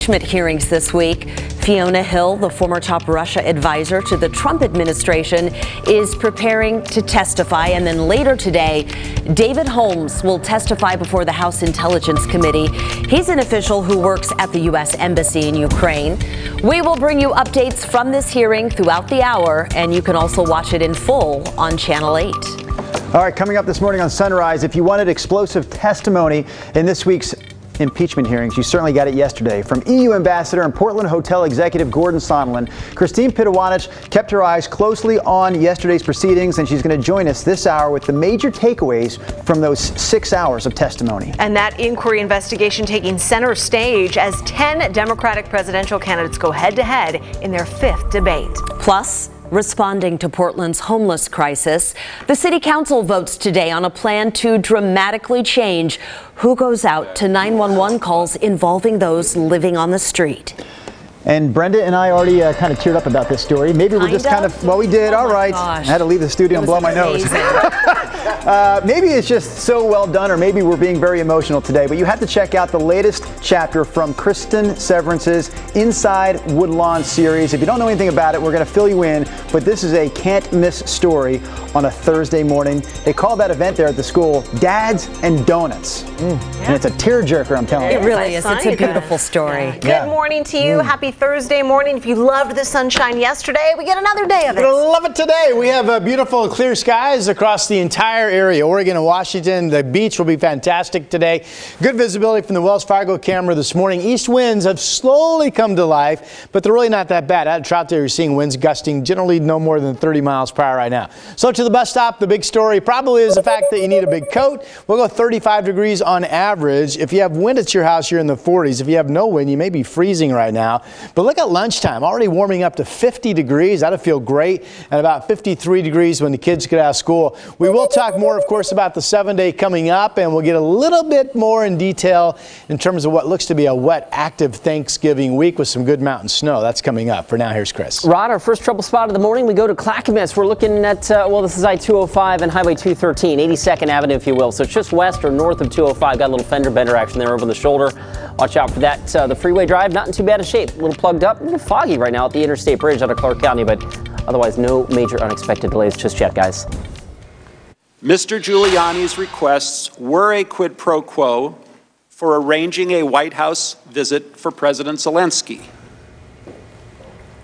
Impeachment hearings this week. Fiona Hill, the former top Russia advisor to the Trump administration, is preparing to testify. And then later today, David Holmes will testify before the House Intelligence Committee. He's an official who works at the U.S. Embassy in Ukraine. We will bring you updates from this hearing throughout the hour, and you can also watch it in full on Channel 8. All right, coming up this morning on Sunrise, if you wanted explosive testimony in this week's impeachment hearings, you certainly got it yesterday. From EU Ambassador and Portland Hotel executive Gordon Sondland, Christine Pittawonich kept her eyes closely on yesterday's proceedings, and she's going to join us this hour with the major takeaways from those 6 hours of testimony. And that inquiry investigation taking center stage as 10 Democratic presidential candidates go head-to-head in their 5th debate. Plus, responding to Portland's homeless crisis, the City Council votes today on a plan to dramatically change who goes out to 911 calls involving those living on the street. And Brenda and I already kind of teared up about this story. Maybe we're just kind of, well, we did. All right. Gosh. I had to leave the studio and blow my nose. Maybe it's just so well done, or maybe we're being very emotional today. But you have to check out the latest chapter from Kristen Severance's Inside Woodlawn series. If you don't know anything about it, we're going to fill you in. But this is a can't miss story on a Thursday morning. They call that event there at the school Dads and Donuts. And it's a tearjerker, I'm telling you. It really is. It's a beautiful story. Yeah. Good morning to you. Happy Thursday morning. If you loved the sunshine yesterday, we get another day of it. You're gonna love it today. We have beautiful clear skies across the entire area, Oregon and Washington. The beach will be fantastic today. Good visibility from the Wells Fargo camera this morning. East winds have slowly come to life, but they're really not that bad. Out of Troutdale, you're seeing winds gusting generally no more than 30 miles per hour right now. So to the bus stop, the big story probably is the fact that you need a big coat. We'll go 35 degrees on average. If you have wind at your house, you're in the 40s. If you have no wind, you may be freezing right now. But look at lunchtime, already warming up to 50 degrees. That'll feel great. And about 53 degrees when the kids get out of school. We will talk more, of course, about the 7-day coming up, and we'll get a little bit more in detail in terms of what looks to be a wet, active Thanksgiving week with some good mountain snow. That's coming up. For now, here's Chris. Rod, our first trouble spot of the morning, we go to Clackamas. We're looking at, well, this is I-205 and Highway 213, 82nd Avenue, if you will. So it's just west or north of 205. Got a little fender bender action there over the shoulder. Watch out for that. The freeway drive, not in too bad a shape. A little plugged up, a little foggy right now at the Interstate Bridge out of Clark County, but otherwise no major unexpected delays just yet, guys. Mr. Giuliani's requests were a quid pro quo for arranging a White House visit for President Zelensky.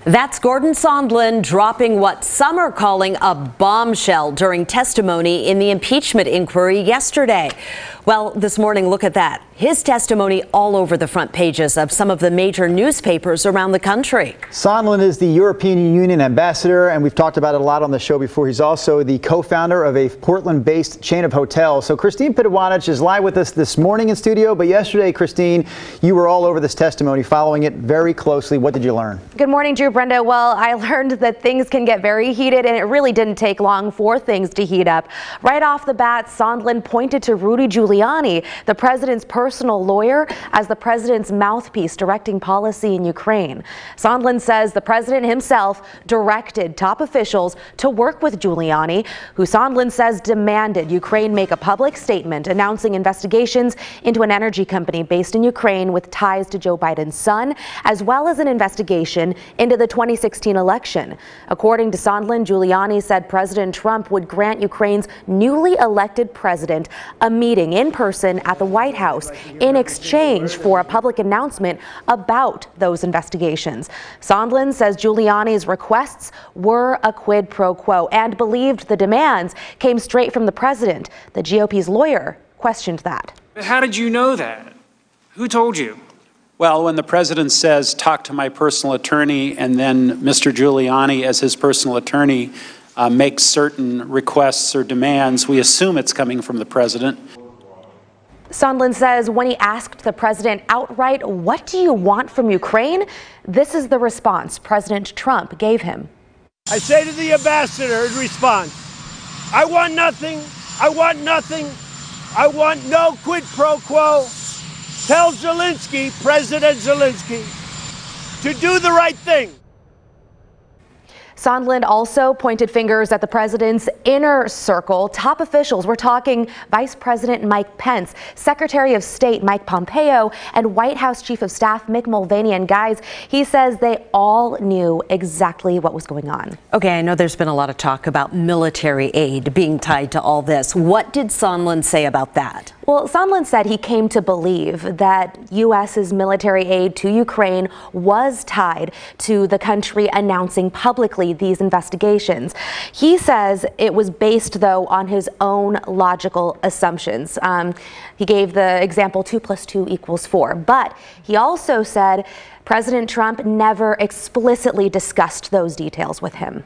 That's Gordon Sondland dropping what some are calling a bombshell during testimony in the impeachment inquiry yesterday. Well, this morning, look at that. His testimony all over the front pages of some of the major newspapers around the country. Sondland is the European Union ambassador, and we've talked about it a lot on the show before. He's also the co-founder of a Portland-based chain of hotels. So Christine Pittawonich is live with us this morning in studio, but yesterday, Christine, you were all over this testimony, following it very closely. What did you learn? Good morning, Drew, Brenda. Well, I learned that things can get very heated, and it really didn't take long for things to heat up. Right off the bat, Sondland pointed to Rudy Giuliani, the president's personal lawyer, as the president's mouthpiece directing policy in Ukraine. Sondland says the president himself directed top officials to work with Giuliani, who Sondland says demanded Ukraine make a public statement announcing investigations into an energy company based in Ukraine with ties to Joe Biden's son, as well as an investigation into the 2016 election. According to Sondland, Giuliani said President Trump would grant Ukraine's newly elected president a meeting in person at the White House in exchange for a public announcement about those investigations. Sondland says Giuliani's requests were a quid pro quo and believed the demands came straight from the president. The GOP's lawyer questioned that. How did you know that? Who told you? Well, when the president says, talk to my personal attorney, and then Mr. Giuliani, as his personal attorney, makes certain requests or demands, we assume it's coming from the president. Sondland says when he asked the president outright, what do you want from Ukraine? This is the response President Trump gave him. I say to the ambassador in response, I want nothing. I want nothing. I want no quid pro quo. Tell Zelensky, President Zelensky, to do the right thing. Sondland also pointed fingers at the president's inner circle. Top officials, we're talking Vice President Mike Pence, Secretary of State Mike Pompeo, and White House Chief of Staff Mick Mulvaney. And guys, he says they all knew exactly what was going on. Okay, I know there's been a lot of talk about military aid being tied to all this. What did Sondland say about that? Well, Sondland said he came to believe that U.S.'s military aid to Ukraine was tied to the country announcing publicly these investigations. He says it was based, though, on his own logical assumptions. He gave the example 2 + 2 = 4. But he also said President Trump never explicitly discussed those details with him.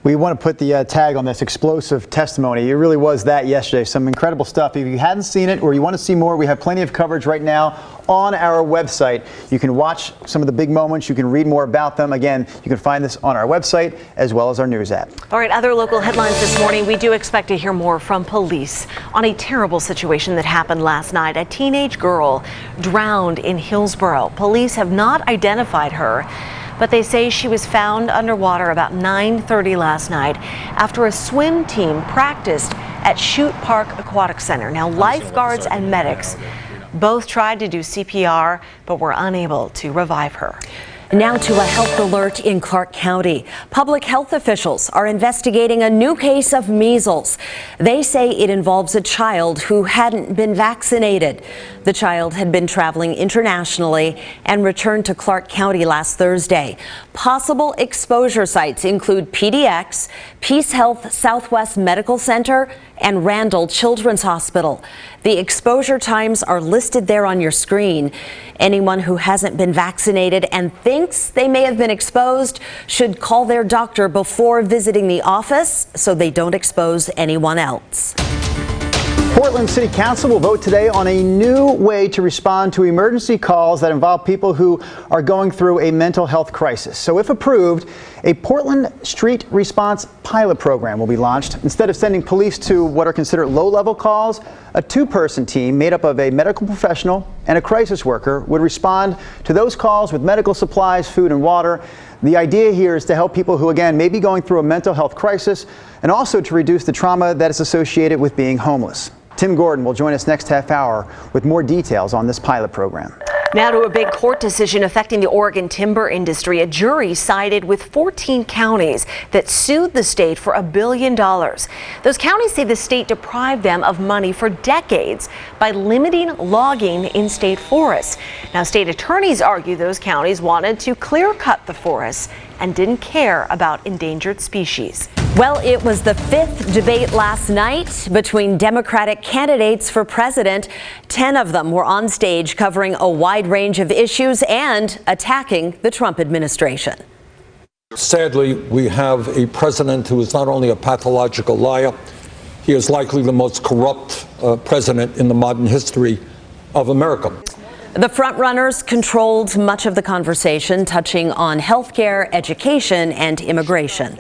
We want to put the tag on this explosive testimony. It really was that yesterday. Some incredible stuff. If you hadn't seen it or you want to see more, we have plenty of coverage right now on our website. You can watch some of the big moments. You can read more about them. Again, you can find this on our website as well as our news app. All right, other local headlines this morning. We do expect to hear more from police on a terrible situation that happened last night. A teenage girl drowned in Hillsborough. Police have not identified her, but they say she was found underwater about 9:30 last night after a swim team practiced at Chute Park Aquatic Center. Now, lifeguards and medics both tried to do CPR, but were unable to revive her. Now to a health alert in Clark County. Public health officials are investigating a new case of measles. They say it involves a child who hadn't been vaccinated. The child had been traveling internationally and returned to Clark County last Thursday. Possible exposure sites include PDX, Peace Health Southwest Medical Center, and Randall Children's Hospital. The exposure times are listed there on your screen. Anyone who hasn't been vaccinated and thinks they may have been exposed should call their doctor before visiting the office so they don't expose anyone else. Portland City Council will vote today on a new way to respond to emergency calls that involve people who are going through a mental health crisis. So if approved, a Portland Street Response pilot program will be launched. Instead of sending police to what are considered low-level calls, a two-person team made up of a medical professional and a crisis worker would respond to those calls with medical supplies, food, and water. The idea here is to help people who, again, may be going through a mental health crisis and also to reduce the trauma that is associated with being homeless. Tim Gordon will join us next half hour with more details on this pilot program. Now to a big court decision affecting the Oregon timber industry. A jury sided with 14 counties that sued the state for $1 billion. Those counties say the state deprived them of money for decades by limiting logging in state forests. Now, state attorneys argue those counties wanted to clear-cut the forests and didn't care about endangered species. Well, it was the fifth debate last night between Democratic candidates for president. 10 of them were on stage covering a wide range of issues and attacking the Trump administration. Sadly, we have a president who is not only a pathological liar, he is likely the most corrupt president in the modern history of America. The frontrunners controlled much of the conversation, touching on health care, education, and immigration.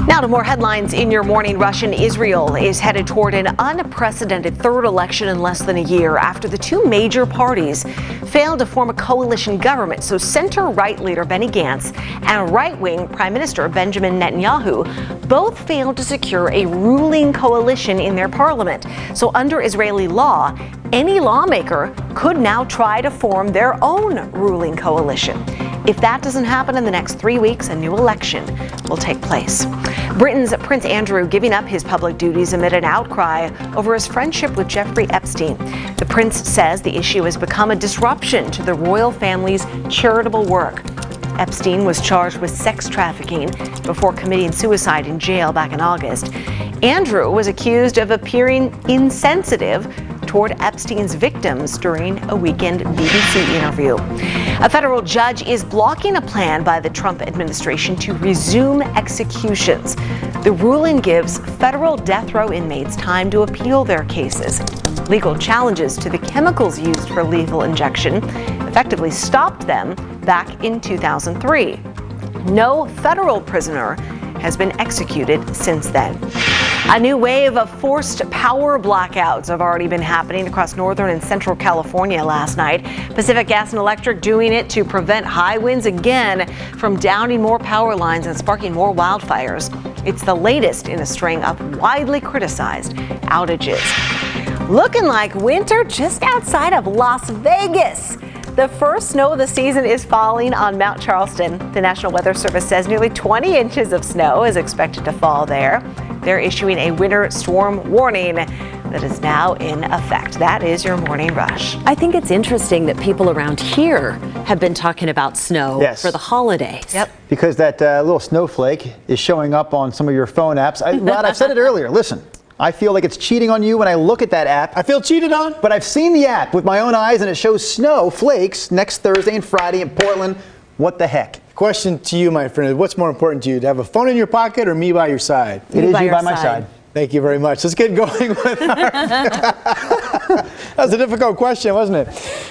Now to more headlines in your morning rush. Israel is headed toward an unprecedented third election in less than a year after the two major parties failed to form a coalition government. So center-right leader Benny Gantz and right-wing Prime Minister Benjamin Netanyahu both failed to secure a ruling coalition in their parliament. So under Israeli law, any lawmaker could now try to form their own ruling coalition. If that doesn't happen in the next 3 weeks, a new election will take place. Britain's Prince Andrew giving up his public duties amid an outcry over his friendship with Jeffrey Epstein. The prince says the issue has become a disruption to the royal family's charitable work. Epstein was charged with sex trafficking before committing suicide in jail back in August. Andrew was accused of appearing insensitive toward Epstein's victims during a weekend BBC interview. A federal judge is blocking a plan by the Trump administration to resume executions. The ruling gives federal death row inmates time to appeal their cases. Legal challenges to the chemicals used for lethal injection effectively stopped them back in 2003. No federal prisoner has been executed since then. A new wave of forced power blackouts have already been happening across northern and central California last night. Pacific Gas and Electric doing it to prevent high winds again from downing more power lines and sparking more wildfires. It's the latest in a string of widely criticized outages. Looking like winter just outside of Las Vegas. The first snow of the season is falling on Mount Charleston. The National Weather Service says nearly 20 inches of snow is expected to fall there. They're issuing a winter storm warning that is now in effect. That is your morning rush. I think it's interesting that people around here have been talking about snow for the holidays. Yep. Because that little snowflake is showing up on some of your phone apps. Rod, I've said it earlier. Listen. I feel like it's cheating on you when I look at that app. I feel cheated on? But I've seen the app with my own eyes, and it shows snow flakes next Thursday and Friday in Portland. What the heck? Question to you, my friend. What's more important to you, to have a phone in your pocket or me by your side? It is you by my side. Thank you very much. Let's get going with our... That was a difficult question, wasn't it?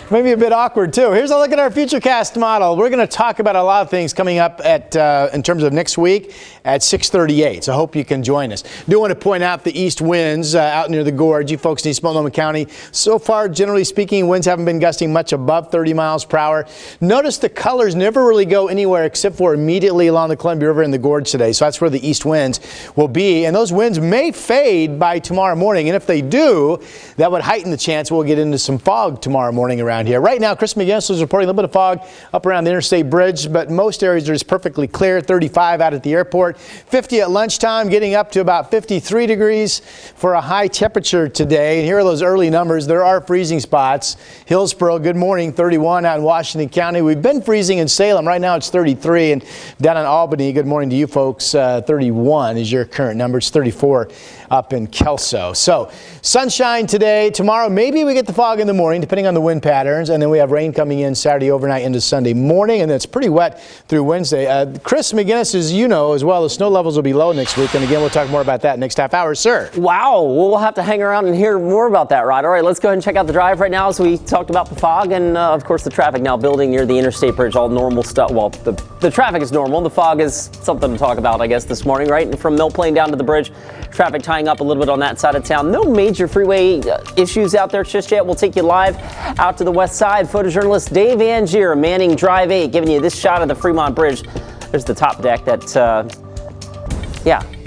Maybe a bit awkward, too. Here's a look at our Futurecast model. We're going to talk about a lot of things coming up in terms of next week at 6:38. So I hope you can join us. Do want to point out the east winds out near the gorge. You folks in East Multnomah County. So far, generally speaking, winds haven't been gusting much above 30 miles per hour. Notice the colors never really go anywhere except for immediately along the Columbia River in the gorge today. So that's where the east winds will be. And those winds may fade by tomorrow morning. And if they do, that would heighten the chance we'll get into some fog tomorrow morning around here. Right now, Chris McGinnis is reporting a little bit of fog up around the Interstate Bridge, but most areas are just perfectly clear. 35 out at the airport, 50 at lunchtime, getting up to about 53 degrees for a high temperature today. And here are those early numbers. There are freezing spots. Hillsborough, good morning, 31 out in Washington County. We've been freezing in Salem. Right now it's 33. And down in Albany, good morning to you folks, 31 is your current number. It's 34 up in Kelso. So sunshine today. Tomorrow, maybe we get the fog in the morning, depending on the wind patterns. And then we have rain coming in Saturday overnight into Sunday morning. And then it's pretty wet through Wednesday. Chris McGinnis, as you know as well, the snow levels will be low next week. And again, we'll talk more about that next half hour, sir. Wow. Well, we'll have to hang around and hear more about that, Rod. All right, let's go ahead and check out the drive right now as we talked about the fog and, of course, the traffic now building near the Interstate Bridge. All normal stuff. Well, the traffic is normal. The fog is something to talk about, I guess, this morning, right? And from Mill Plain down to the bridge, traffic tying up a little bit on that side of town. No major freeway issues out there just yet. We'll take you live out to the west side. Photojournalist Dave Angier manning Drive 8, giving you this shot of the Fremont Bridge. There's the top deck that,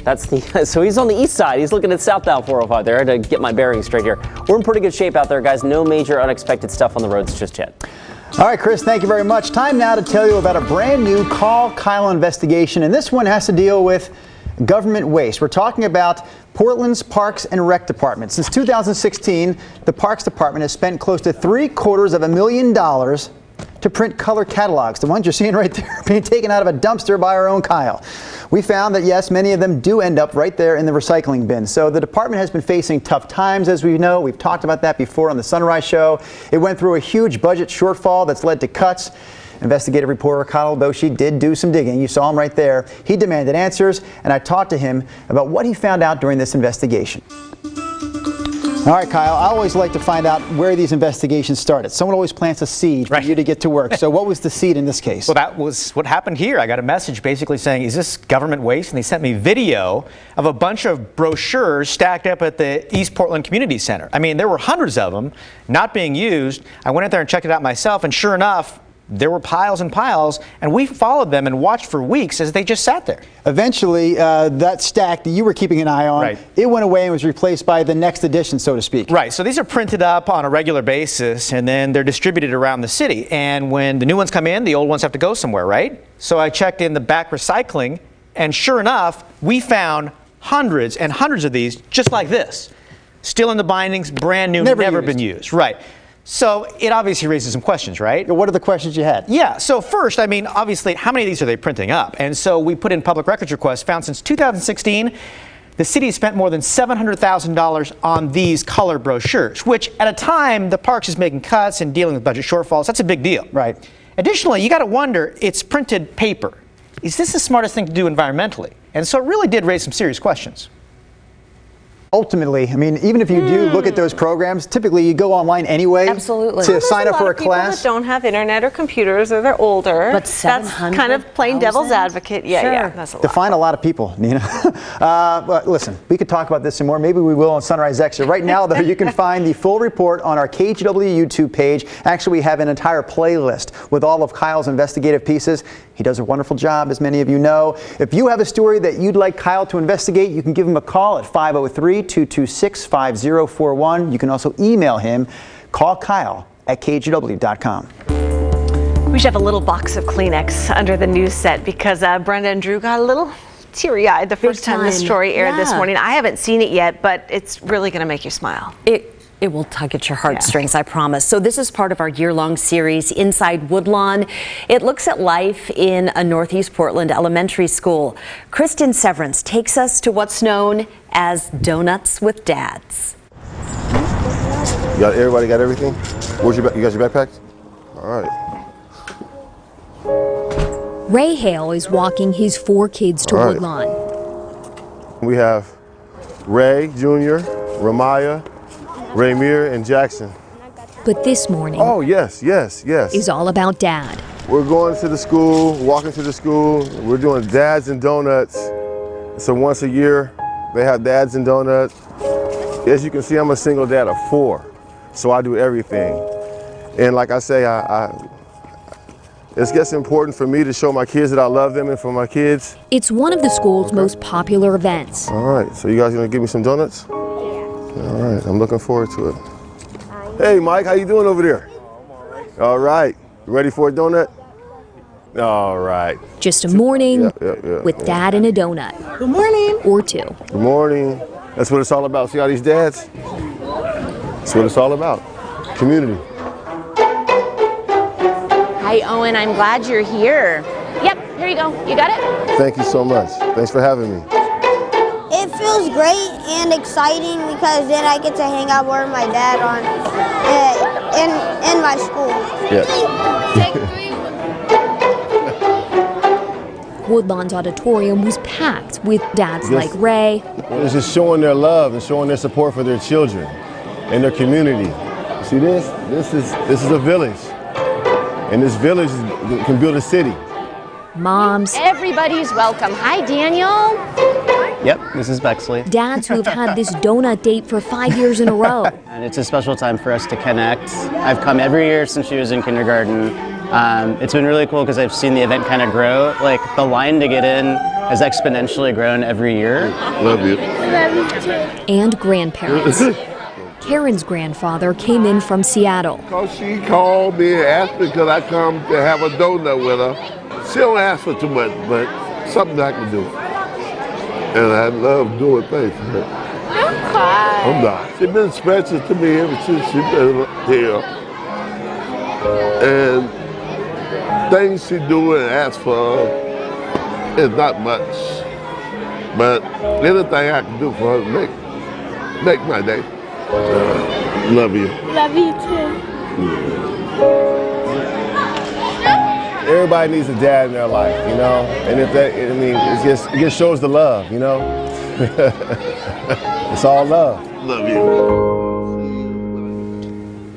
that's the, so he's on the east side. He's looking at southbound 405 there to get my bearings straight here. We're in pretty good shape out there, guys. No major unexpected stuff on the roads just yet. All right, Chris, thank you very much. Time now to tell you about a brand new Call Kyle investigation. And this one has to deal with government waste. We're talking about Portland's Parks and Rec Department. Since 2016, the Parks Department has spent close to $750,000 to print color catalogs. The ones you're seeing right there being taken out of a dumpster by our own Kyle. We found that, yes, many of them do end up right there in the recycling bin. So the department has been facing tough times, as we know. We've talked about that before on the Sunrise Show. It went through a huge budget shortfall that's led to cuts. Investigative reporter Kyle Doshi did do some digging. You saw him right there. He demanded answers, and I talked to him about what he found out during this investigation. All right, Kyle, I always like to find out where these investigations started. Someone always plants a seed for you to get to work. So what was the seed in this case? Well, that was what happened here. I got a message basically saying, is this government waste? And they sent me video of a bunch of brochures stacked up at the East Portland Community Center. I mean, there were hundreds of them not being used. I went out there and checked it out myself, and sure enough, there were piles and piles, and we followed them and watched for weeks as they just sat there. Eventually, that stack that you were keeping an eye on, it went away and was replaced by the next edition, so to speak. Right, so these are printed up on a regular basis, and then they're distributed around the city. And when the new ones come in, the old ones have to go somewhere, right? So I checked in the back recycling, and sure enough, we found hundreds and hundreds of these just like this. Still in the bindings, brand new, never been used. Right. So it obviously raises some questions, right? What are the questions you had? Yeah, so first, I mean, obviously, how many of these are they printing up? And so we put in public records requests, found since 2016, the city has spent more than $700,000 on these color brochures, which at a time, the parks is making cuts and dealing with budget shortfalls. That's a big deal. Right. Additionally, you got to wonder, it's printed paper. Is this the smartest thing to do environmentally? And so it really did raise some serious questions. ultimately, I mean, even if you do look at those programs, typically you go online anyway. Absolutely. To sign up for a People that class. don't have internet or computers, or they're older. But that's kind of playing devil's advocate. Yeah, Sure. yeah, that's a lot. Define a lot of people, Nina. But listen, we could talk about this some more. Maybe we will on Sunrise Extra. Right now, though, you can find the full report on our KGW YouTube page. Actually, we have an entire playlist with all of Kyle's investigative pieces. He does a wonderful job, as many of you know. If you have a story that you'd like Kyle to investigate, you can give him a call at 503-226-5041. You can also email him, callkyle@kgw.com. We should have a little box of Kleenex under the news set because Brenda and Drew got a little teary-eyed the first time this story aired this morning. I haven't seen it yet, but it's really going to make you smile. It will tug at your heartstrings, I promise. So this is part of our year-long series, Inside Woodlawn. It looks at life in a Northeast Portland elementary school. Kristen Severance takes us to what's known as Donuts with Dads. Everybody got everything? You got your backpacks? All right. Ray Hale is walking his 4 kids to Woodlawn. We have Ray Jr., Ramaya, Raymir, and Jackson. But this morning is all about Dad. We're going to the school, walking to the school. We're doing Dads and Donuts. So once a year, they have Dads and Donuts. As you can see, I'm a single dad of 4, so I do everything. And like I say, it's just important for me to show my kids that I love them and for my kids. It's one of the school's most popular events. All right, so you guys gonna give me some donuts? All right, I'm looking forward to it. Hey, Mike, how you doing over there? All right, you ready for a donut? All right. Just a morning with Dad and a donut. Good morning. Or 2. Good morning. That's what it's all about. See all these dads? That's what it's all about. Community. Hi, Owen. I'm glad you're here. Yep, here you go. You got it? Thank you so much. Thanks for having me. It feels great and exciting because then I get to hang out more with my dad in my school. Yeah. Woodlawn's auditorium was packed with dads like Ray. It's just showing their love and showing their support for their children and their community. See this? This is a village. And this village can build a city. Moms. Everybody's welcome. Hi, Daniel. Yep, this is Bexley. Dads who have had this donut date for 5 years in a row. And it's a special time for us to connect. I've come every year since she was in kindergarten. It's been really cool because I've seen the event kind of grow. Like, the line to get in has exponentially grown every year. Love you. Love you too. And grandparents. Karen's grandfather came in from Seattle. Because she called me and asked me could I come to have a donut with her. She don't ask for too much, but something I can do. And I love doing things for her. I'm not. She's been special to me ever since she's been here. And things she do and ask for is not much. But anything I can do for her to make my day. Love you. Love you too. Everybody needs a dad in their life, you know? And if that, I mean, it just shows the love, you know? It's all love. Love you.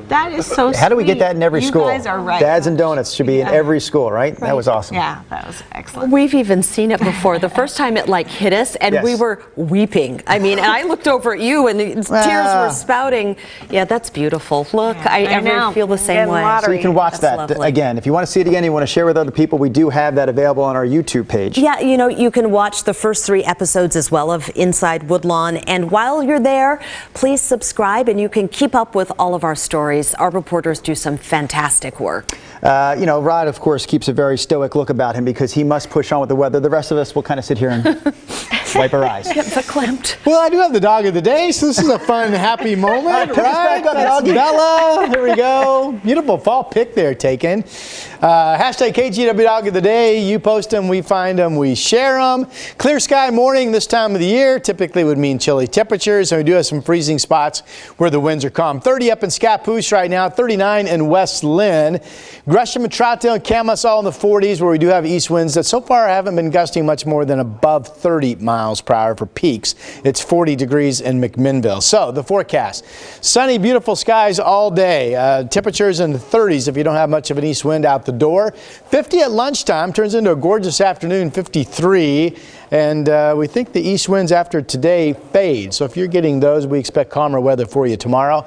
That is so sweet. How do we get that in every school? You guys are right. Dads and Donuts should be in every school, right? That was awesome. Yeah, that was excellent. We've even seen it before. The first time it hit us and we were weeping. I mean, and I looked over at you and the tears were spouting. Yeah, that's beautiful. Look, I feel the same way. So you can watch that again. If you want to see it again, you want to share with other people, we do have that available on our YouTube page. Yeah, you know, you can watch the first 3 episodes as well of Inside Woodlawn. And while you're there, please subscribe and you can keep up with all of our stories. Our reporters do some fantastic work. You know, Rod, of course, keeps a very stoic look about him because he must push on with the weather. The rest of us will kind of sit here and wipe our eyes. Get verklempt. Well, I do have the dog of the day, so this is a fun, happy moment, right? That's Bella. Here we go. Beautiful fall pic there taken. Hashtag KGW dog of the day. You post them, we find them, we share them. Clear sky morning this time of the year typically would mean chilly temperatures, and we do have some freezing spots where the winds are calm. 30 up in Scappoose right now, 39 in West Lynn. Gresham and Troutdale and Camas all in the 40s, where we do have east winds that so far haven't been gusting much more than above 30 miles miles per hour for peaks. It's 40 degrees in McMinnville. So the forecast, sunny, beautiful skies all day. Temperatures in the 30s if you don't have much of an east wind out the door. 50 at lunchtime, turns into a gorgeous afternoon, 53. And we think the east winds after today fade. So if you're getting those, we expect calmer weather for you tomorrow.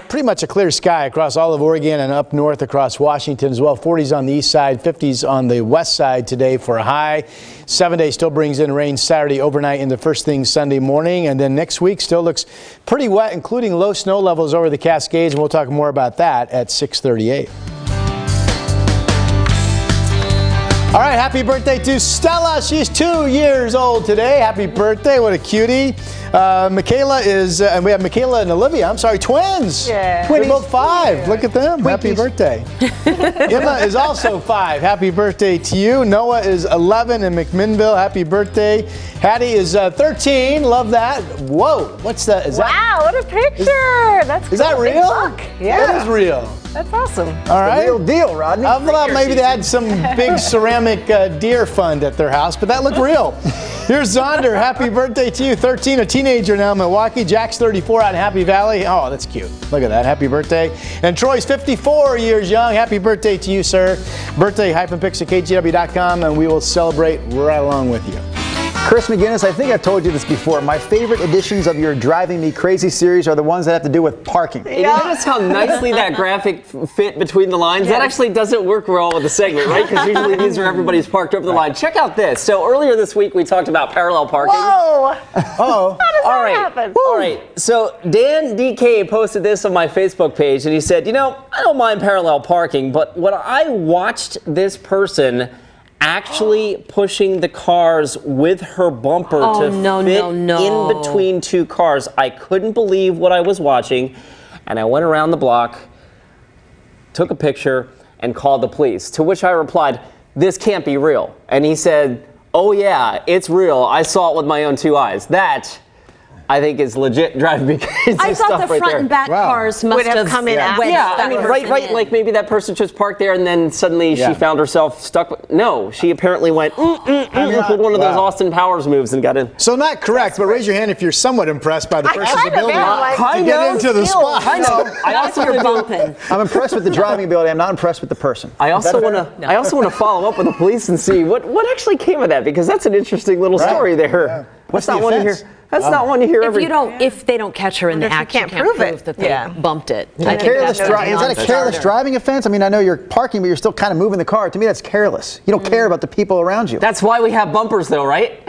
Pretty much a clear sky across all of Oregon and up north across Washington as well. 40s on the east side, 50s on the west side today for a high. 7-day still brings in rain Saturday overnight into first thing Sunday morning. And then next week still looks pretty wet, including low snow levels over the Cascades. And we'll talk more about that at 6:38. All right, happy birthday to Stella. She's 2 years old today. Happy birthday. What a cutie. Michaela is, and we have Michaela and Olivia. I'm sorry, twins. Yeah. They're both 5. Yeah. Look at them. Happy birthday. Emma is also 5. Happy birthday to you. Noah is 11 in McMinnville. Happy birthday. Hattie is 13. Love that. Whoa, what's that? Wow, what a picture. That's cool. Is that real? Yeah. That is real. That's awesome. All right. The real deal, Rodney. I thought maybe they had some big ceramic deer fund at their house, but that looked real. Here's Zonder. Happy birthday to you. 13, a teenager now in Milwaukee. Jack's 34 out in Happy Valley. Oh, that's cute. Look at that. Happy birthday. And Troy's 54 years young. Happy birthday to you, sir. Birthday-pics at KGW.com, and we will celebrate right along with you. Chris McGinnis, I think I've told you this before. My favorite editions of your Driving Me Crazy series are the ones that have to do with parking. You notice how nicely that graphic fit between the lines? Yeah. That actually doesn't work well with the segment, right? Because usually these are everybody's parked over the line. Check out this. So earlier this week, we talked about parallel parking. Whoa! Oh. How does that happen? All right. So Dan DK posted this on my Facebook page, and he said, you know, I don't mind parallel parking, but when I watched this person actually pushing the cars with her bumper to fit in between two cars, I couldn't believe what I was watching, and I went around the block, took a picture, and called the police, to which I replied, this can't be real. And he said, oh yeah, it's real. I saw it with my own 2 eyes. That, I think, is legit Driving Me Crazy I thought stuff the front and back cars must have come in after. Yeah, I mean, right, like maybe that person just parked there and then suddenly she found herself stuck. No, she apparently went, with one of those Austin Powers moves and got in. So not correct, but raise your hand if you're somewhat impressed by the person's ability to get into the spot. I'm impressed with the driving ability. I'm not impressed with the person. I also want to follow up with the police and see what actually came of that, because that's an interesting little story there. Yeah. What's the offense? That's not one you hear every. If they don't catch her in the act, you can't prove that they bumped it. Is that a careless driving offense? I mean, I know you're parking, but you're still kind of moving the car. To me, that's careless. You don't care about the people around you. That's why we have bumpers, though, right?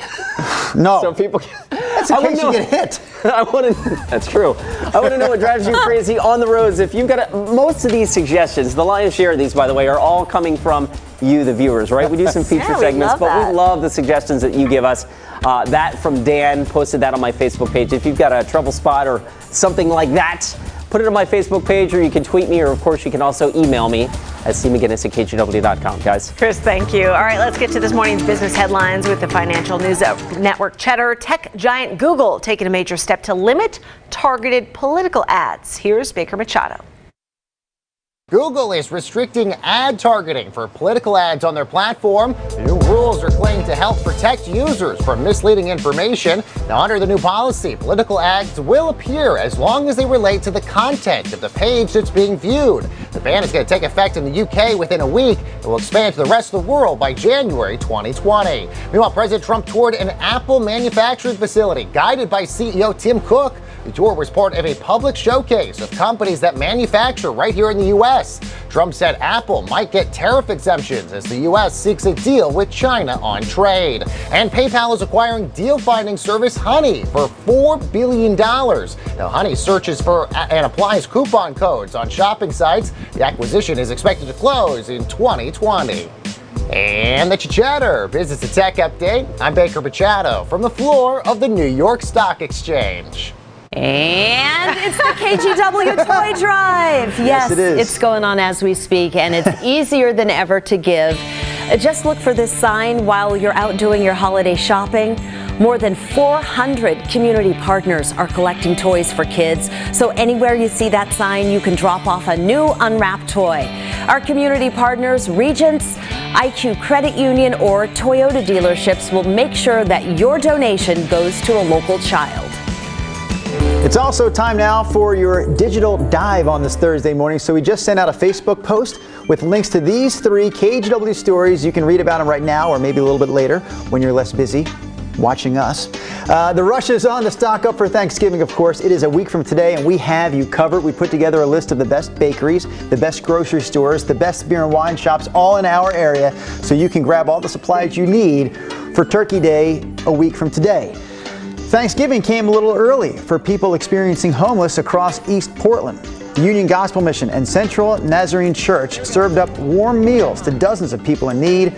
No. So people. That's in case you get hit. That's true. I want to know what drives you crazy on the roads. If you've got most of these suggestions, the lion's share of these, by the way, are all coming from you, the viewers, right? We do some feature segments, but we love the suggestions that you give us. That from Dan, posted that on my Facebook page. If you've got a trouble spot or something like that, put it on my Facebook page, or you can tweet me, or of course you can also email me at cmcginnis@kgw.com, guys. Chris, thank you. All right, let's get to this morning's business headlines with the financial news network Cheddar. Tech giant Google taking a major step to limit targeted political ads. Here's Baker Machado. Google is restricting ad targeting for political ads on their platform. The new rules are claimed to help protect users from misleading information. Now, under the new policy, political ads will appear as long as they relate to the content of the page that's being viewed. The ban is going to take effect in the UK within a week. It will expand to the rest of the world by January 2020. Meanwhile, President Trump toured an Apple manufacturing facility guided by CEO Tim Cook. The tour was part of a public showcase of companies that manufacture right here in the U.S. Trump said Apple might get tariff exemptions as the U.S. seeks a deal with China on trade. And PayPal is acquiring deal-finding service Honey for $4 billion. Now, Honey searches for and applies coupon codes on shopping sites. The acquisition is expected to close in 2020. And that's your Chatter Business and Tech Update. I'm Baker Machado from the floor of the New York Stock Exchange. And it's the KGW Toy Drive. Yes, it is. It's going on as we speak, and it's easier than ever to give. Just look for this sign while you're out doing your holiday shopping. More than 400 community partners are collecting toys for kids. So anywhere you see that sign, you can drop off a new unwrapped toy. Our community partners, Regents, IQ Credit Union, or Toyota dealerships will make sure that your donation goes to a local child. It's also time now for your digital dive on this Thursday morning. So we just sent out a Facebook post with links to these 3 KGW stories. You can read about them right now or maybe a little bit later when you're less busy watching us. The rush is on to stock up for Thanksgiving, of course. It is a week from today, and we have you covered. We put together a list of the best bakeries, the best grocery stores, the best beer and wine shops, all in our area, so you can grab all the supplies you need for Turkey Day a week from today. Thanksgiving came a little early for people experiencing homeless across East Portland. The Union Gospel Mission and Central Nazarene Church served up warm meals to dozens of people in need.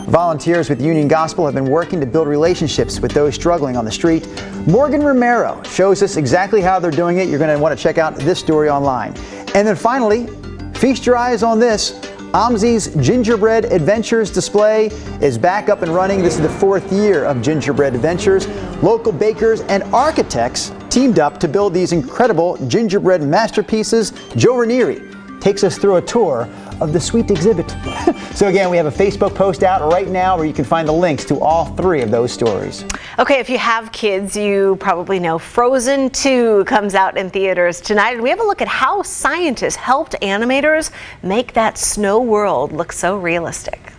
Volunteers with Union Gospel have been working to build relationships with those struggling on the street. Morgan Romero shows us exactly how they're doing it. You're going to want to check out this story online. And then finally, feast your eyes on this. OMSI's Gingerbread Adventures display is back up and running. This is the 4th year of Gingerbread Adventures. Local bakers and architects teamed up to build these incredible gingerbread masterpieces. Joe Ranieri takes us through a tour of the sweet exhibit. So again, we have a Facebook post out right now where you can find the links to all 3 of those stories. Okay, if you have kids, you probably know Frozen 2 comes out in theaters tonight. And we have a look at how scientists helped animators make that snow world look so realistic.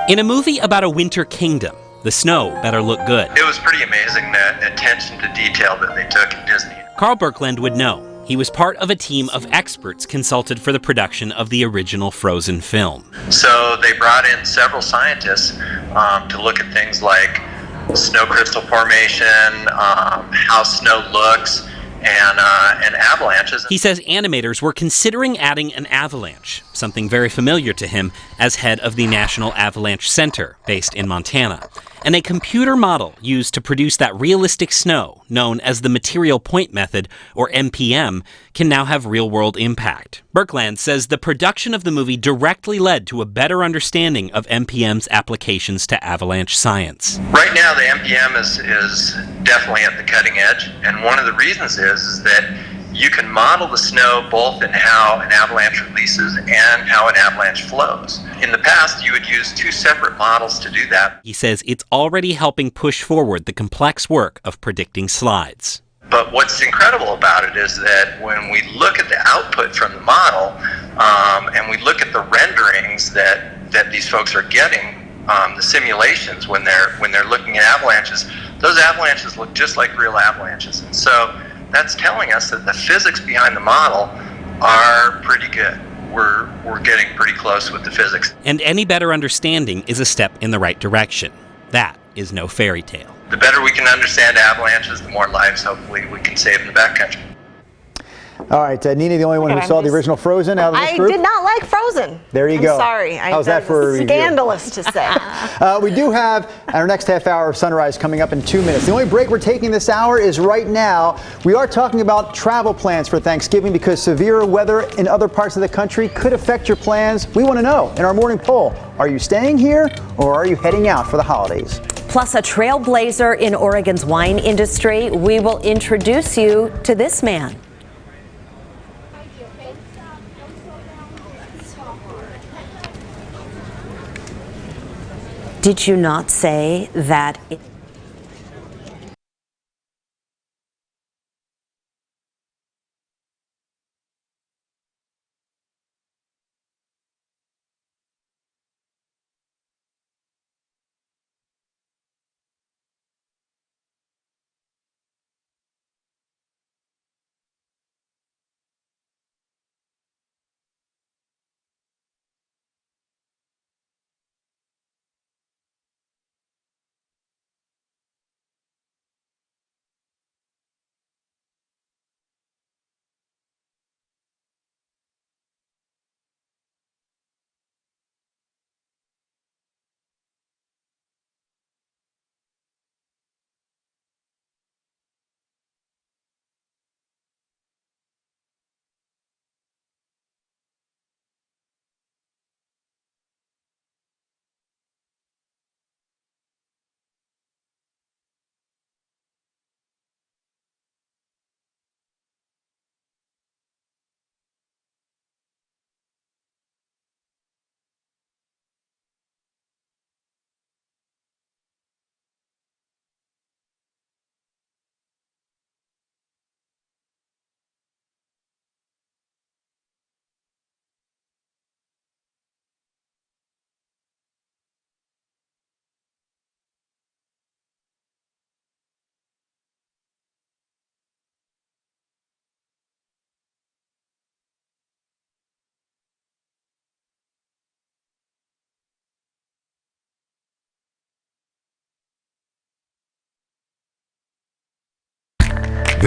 In a movie about a winter kingdom, the snow better look good. It was pretty amazing, the attention to detail that they took at Disney. Carl Birkland would know. He was part of a team of experts consulted for the production of the original Frozen film. So they brought in several scientists to look at things like snow crystal formation, how snow looks, and avalanches. He says animators were considering adding an avalanche, something very familiar to him as head of the National Avalanche Center, based in Montana. And a computer model used to produce that realistic snow, known as the material point method, or MPM, can now have real-world impact. Birkland says the production of the movie directly led to a better understanding of MPM's applications to avalanche science. Right now, the MPM is definitely at the cutting edge, and one of the reasons is that you can model the snow both in how an avalanche releases and how an avalanche flows. In the past, you would use 2 separate models to do that. He says it's already helping push forward the complex work of predicting slides. But what's incredible about it is that when we look at the output from the model, and we look at the renderings that these folks are getting, the simulations when they're looking at avalanches, those avalanches look just like real avalanches. And so that's telling us that the physics behind the model are pretty good. We're getting pretty close with the physics. And any better understanding is a step in the right direction. That is no fairy tale. The better we can understand avalanches, the more lives hopefully we can save in the backcountry. All right, Nina, the only one who saw the original Frozen out of this group? I did not like Frozen. There you go. I'm sorry. How's that for a review? Scandalous to say. We do have our next half hour of Sunrise coming up in 2 minutes. The only break we're taking this hour is right now. We are talking about travel plans for Thanksgiving because severe weather in other parts of the country could affect your plans. We want to know in our morning poll, are you staying here or are you heading out for the holidays? Plus a trailblazer in Oregon's wine industry. We will introduce you to this man. Did you not say that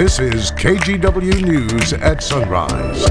This is KGW News at Sunrise.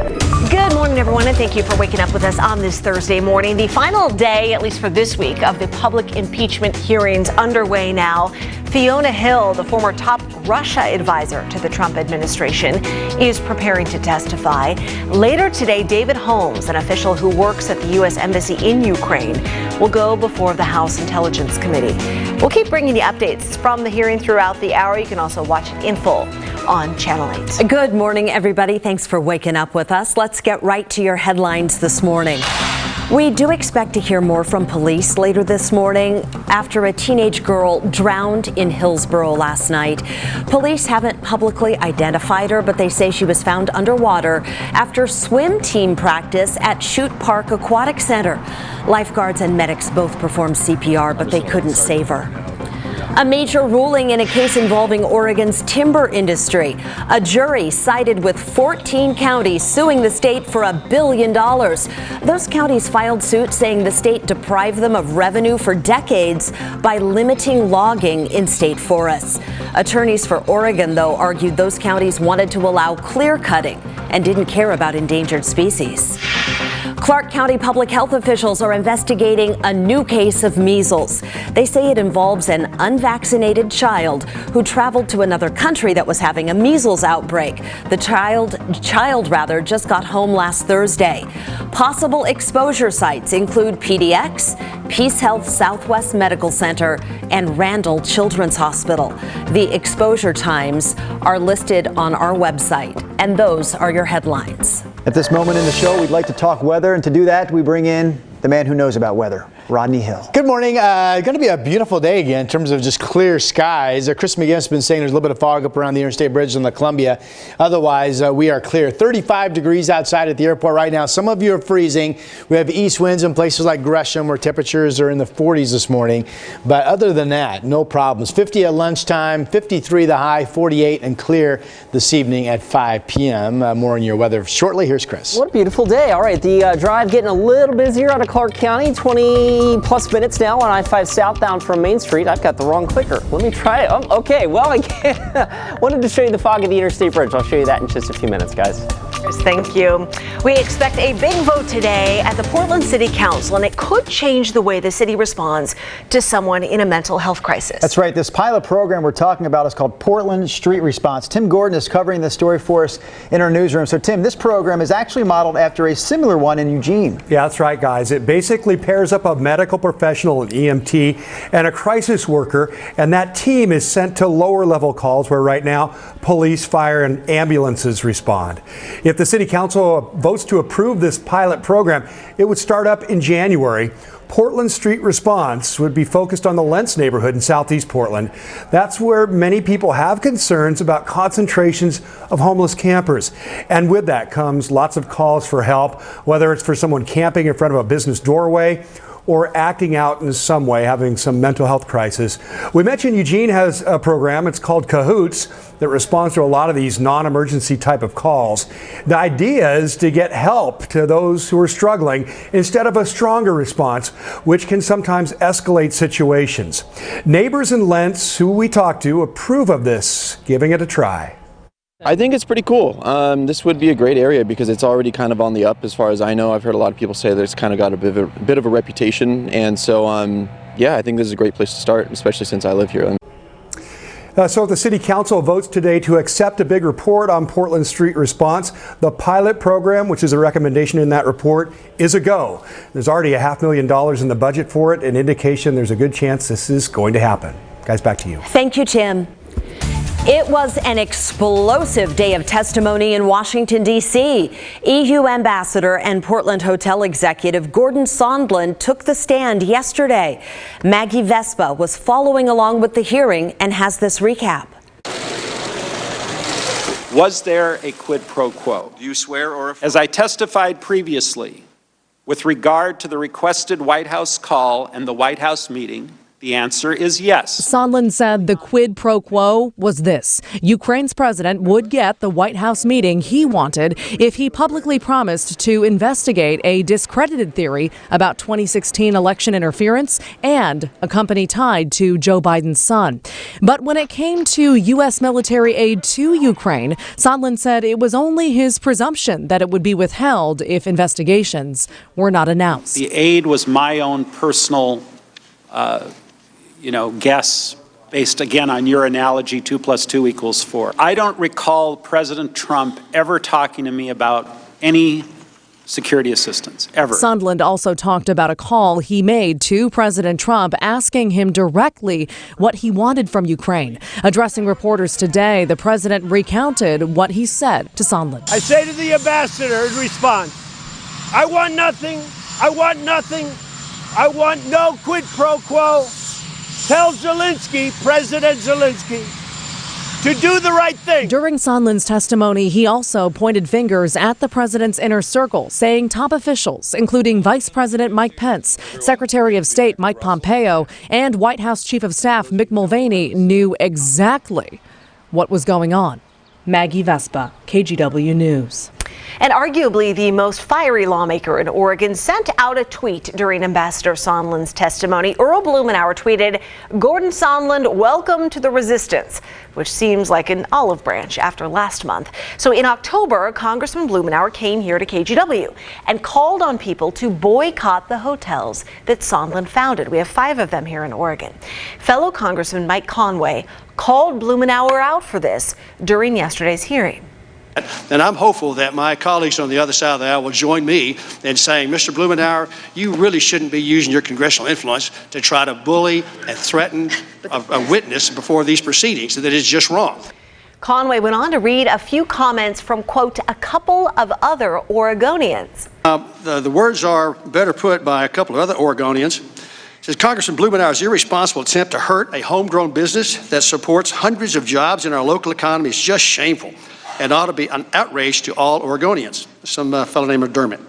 Good morning, everyone, and thank you for waking up with us on this Thursday morning. The final day, at least for this week, of the public impeachment hearings underway now. Fiona Hill, the former top Russia advisor to the Trump administration, is preparing to testify. Later today, David Holmes, an official who works at the U.S. Embassy in Ukraine, will go before the House Intelligence Committee. We'll keep bringing you updates from the hearing throughout the hour. You can also watch it in full on Channel 8. Good morning, everybody. Thanks for waking up with us. Let's get right to your headlines this morning. We do expect to hear more from police later this morning after a teenage girl drowned in Hillsborough last night. Police haven't publicly identified her, but they say she was found underwater after swim team practice at Chute Park Aquatic Center. Lifeguards and medics both performed CPR, but they couldn't save her. A major ruling in a case involving Oregon's timber industry. A jury sided with 14 counties suing the state for $1 billion. Those counties filed suit saying the state deprived them of revenue for decades by limiting logging in state forests. Attorneys for Oregon, though, argued those counties wanted to allow clear cutting and didn't care about endangered species. Clark County public health officials are investigating a new case of measles. They say it involves an unvaccinated child who traveled to another country that was having a measles outbreak. The child just got home last Thursday. Possible exposure sites include PDX, Peace Health Southwest Medical Center, and Randall Children's Hospital. The exposure times are listed on our website, and those are your headlines. At this moment in the show, we'd like to talk weather, and to do that, we bring in the man who knows about weather, Rodney Hill. Good morning. Going to be a beautiful day again in terms of just clear skies. Chris McGinnis has been saying there's a little bit of fog up around the Interstate Bridge on the Columbia. Otherwise, we are clear. 35 degrees outside at the airport right now. Some of you are freezing. We have east winds in places like Gresham where temperatures are in the 40s this morning. But other than that, no problems. 50 at lunchtime, 53 the high, 48 and clear this evening at 5 p.m. More on your weather shortly. Here's Chris. What a beautiful day. All right, the drive getting a little busier out of Clark County. 20 plus minutes now on I-5 southbound from Main Street. I've got the wrong clicker. Let me try it. Oh, okay, well, I wanted to show you the fog of the Interstate Bridge. I'll show you that in just a few minutes, guys. Thank you. We expect a big vote today at the Portland City Council, and it could change the way the city responds to someone in a mental health crisis. That's right. This pilot program we're talking about is called Portland Street Response. Tim Gordon is covering this story for us in our newsroom. So, Tim, this program is actually modeled after a similar one in Eugene. Yeah, that's right, guys. It basically pairs up a medical professional, an EMT, and a crisis worker, and that team is sent to lower level calls where right now police, fire, and ambulances respond. If the City Council votes to approve this pilot program, it would start up in January. Portland Street Response would be focused on the Lentz neighborhood in southeast Portland. That's where many people have concerns about concentrations of homeless campers. And with that comes lots of calls for help, whether it's for someone camping in front of a business doorway or acting out in some way, having some mental health crisis. We mentioned Eugene has a program, it's called Cahoots, that responds to a lot of these non-emergency type of calls. The idea is to get help to those who are struggling instead of a stronger response, which can sometimes escalate situations. Neighbors in Lentz, who we talked to, approve of this, giving it a try. I think it's pretty cool. This would be a great area because it's already kind of on the up as far as I know. I've heard a lot of people say that it's kind of got a bit of a reputation. And so, yeah, I think this is a great place to start, especially since I live here. So if the City Council votes today to accept a big report on Portland Street Response, the pilot program, which is a recommendation in that report, is a go. There's already $500,000 in the budget for it, an indication there's a good chance this is going to happen. Guys, back to you. Thank you, Tim. It was an explosive day of testimony in Washington, D.C. EU Ambassador and Portland Hotel executive Gordon Sondland took the stand yesterday. Maggie Vespa was following along with the hearing and has this recap. Was there a quid pro quo? Do you swear or affirm? As I testified previously, with regard to the requested White House call and the White House meeting, The answer is yes. Sondland said the quid pro quo was this. Ukraine's president would get the White House meeting he wanted if he publicly promised to investigate a discredited theory about 2016 election interference and a company tied to Joe Biden's son. But when it came to U.S. military aid to Ukraine, Sondland said it was only his presumption that it would be withheld if investigations were not announced. The aid was my own personal guess based, again, on your analogy, 2 + 2 = 4. I don't recall President Trump ever talking to me about any security assistance, ever. Sondland also talked about a call he made to President Trump asking him directly what he wanted from Ukraine. Addressing reporters today, the president recounted what he said to Sondland. I say to the ambassador in response, I want nothing, I want nothing, I want no quid pro quo. Tell Zelensky, President Zelensky, to do the right thing. During Sondland's testimony, he also pointed fingers at the president's inner circle, saying top officials, including Vice President Mike Pence, Secretary of State Mike Pompeo, and White House Chief of Staff Mick Mulvaney knew exactly what was going on. Maggie Vespa, KGW News. And arguably the most fiery lawmaker in Oregon sent out a tweet during Ambassador Sondland's testimony. Earl Blumenauer tweeted, "Gordon Sondland, welcome to the resistance," which seems like an olive branch after last month. So in October, Congressman Blumenauer came here to KGW and called on people to boycott the hotels that Sondland founded. We have 5 of them here in Oregon. Fellow Congressman Mike Conway called Blumenauer out for this during yesterday's hearing. And I'm hopeful that my colleagues on the other side of the aisle will join me in saying, Mr. Blumenauer, you really shouldn't be using your congressional influence to try to bully and threaten a witness before these proceedings. That is just wrong. Conway went on to read a few comments from, quote, a couple of other Oregonians. The words are better put by a couple of other Oregonians. It says, Congressman Blumenauer's irresponsible attempt to hurt a homegrown business that supports hundreds of jobs in our local economy is just shameful and ought to be an outrage to all Oregonians. Some fellow named McDermott.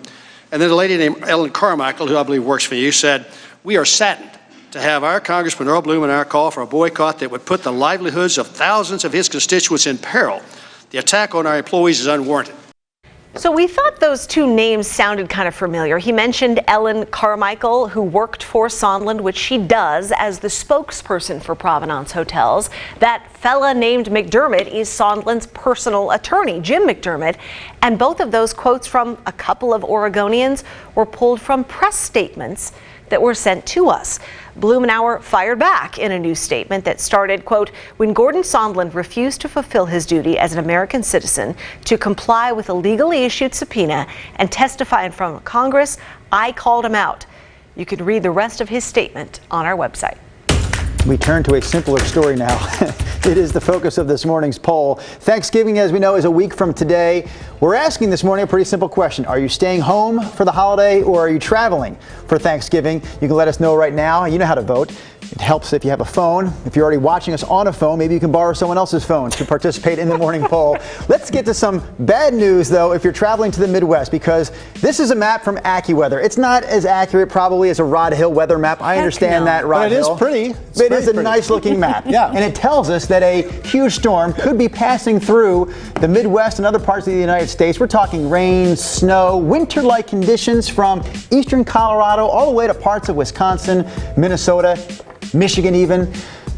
And then a lady named Ellen Carmichael, who I believe works for you, said, we are saddened to have our Congressman Earl Blumenauer call for a boycott that would put the livelihoods of thousands of his constituents in peril. The attack on our employees is unwarranted. So we thought those two names sounded kind of familiar. He mentioned Ellen Carmichael, who worked for Sondland, which she does as the spokesperson for Provenance Hotels. That fella named McDermott is Sondland's personal attorney, Jim McDermott. And both of those quotes from a couple of Oregonians were pulled from press statements that were sent to us. Blumenauer fired back in a new statement that started, quote, when Gordon Sondland refused to fulfill his duty as an American citizen to comply with a legally issued subpoena and testify in front of Congress, I called him out. You can read the rest of his statement on our website. We turn to a simpler story now. It is the focus of this morning's poll. Thanksgiving, as we know, is a week from today. We're asking this morning a pretty simple question. Are you staying home for the holiday or are you traveling for Thanksgiving? You can let us know right now. You know how to vote. It helps if you have a phone. If you're already watching us on a phone, maybe you can borrow someone else's phone to participate in the morning poll. Let's get to some bad news, though, if you're traveling to the Midwest, because this is a map from AccuWeather. It's not as accurate, probably, as a Rod Hill weather map. I understand that, Rod Hill. But it is pretty. It is a nice-looking map. Yeah. And it tells us that a huge storm could be passing through the Midwest and other parts of the United States. We're talking rain, snow, winter-like conditions from eastern Colorado all the way to parts of Wisconsin, Minnesota, Michigan even.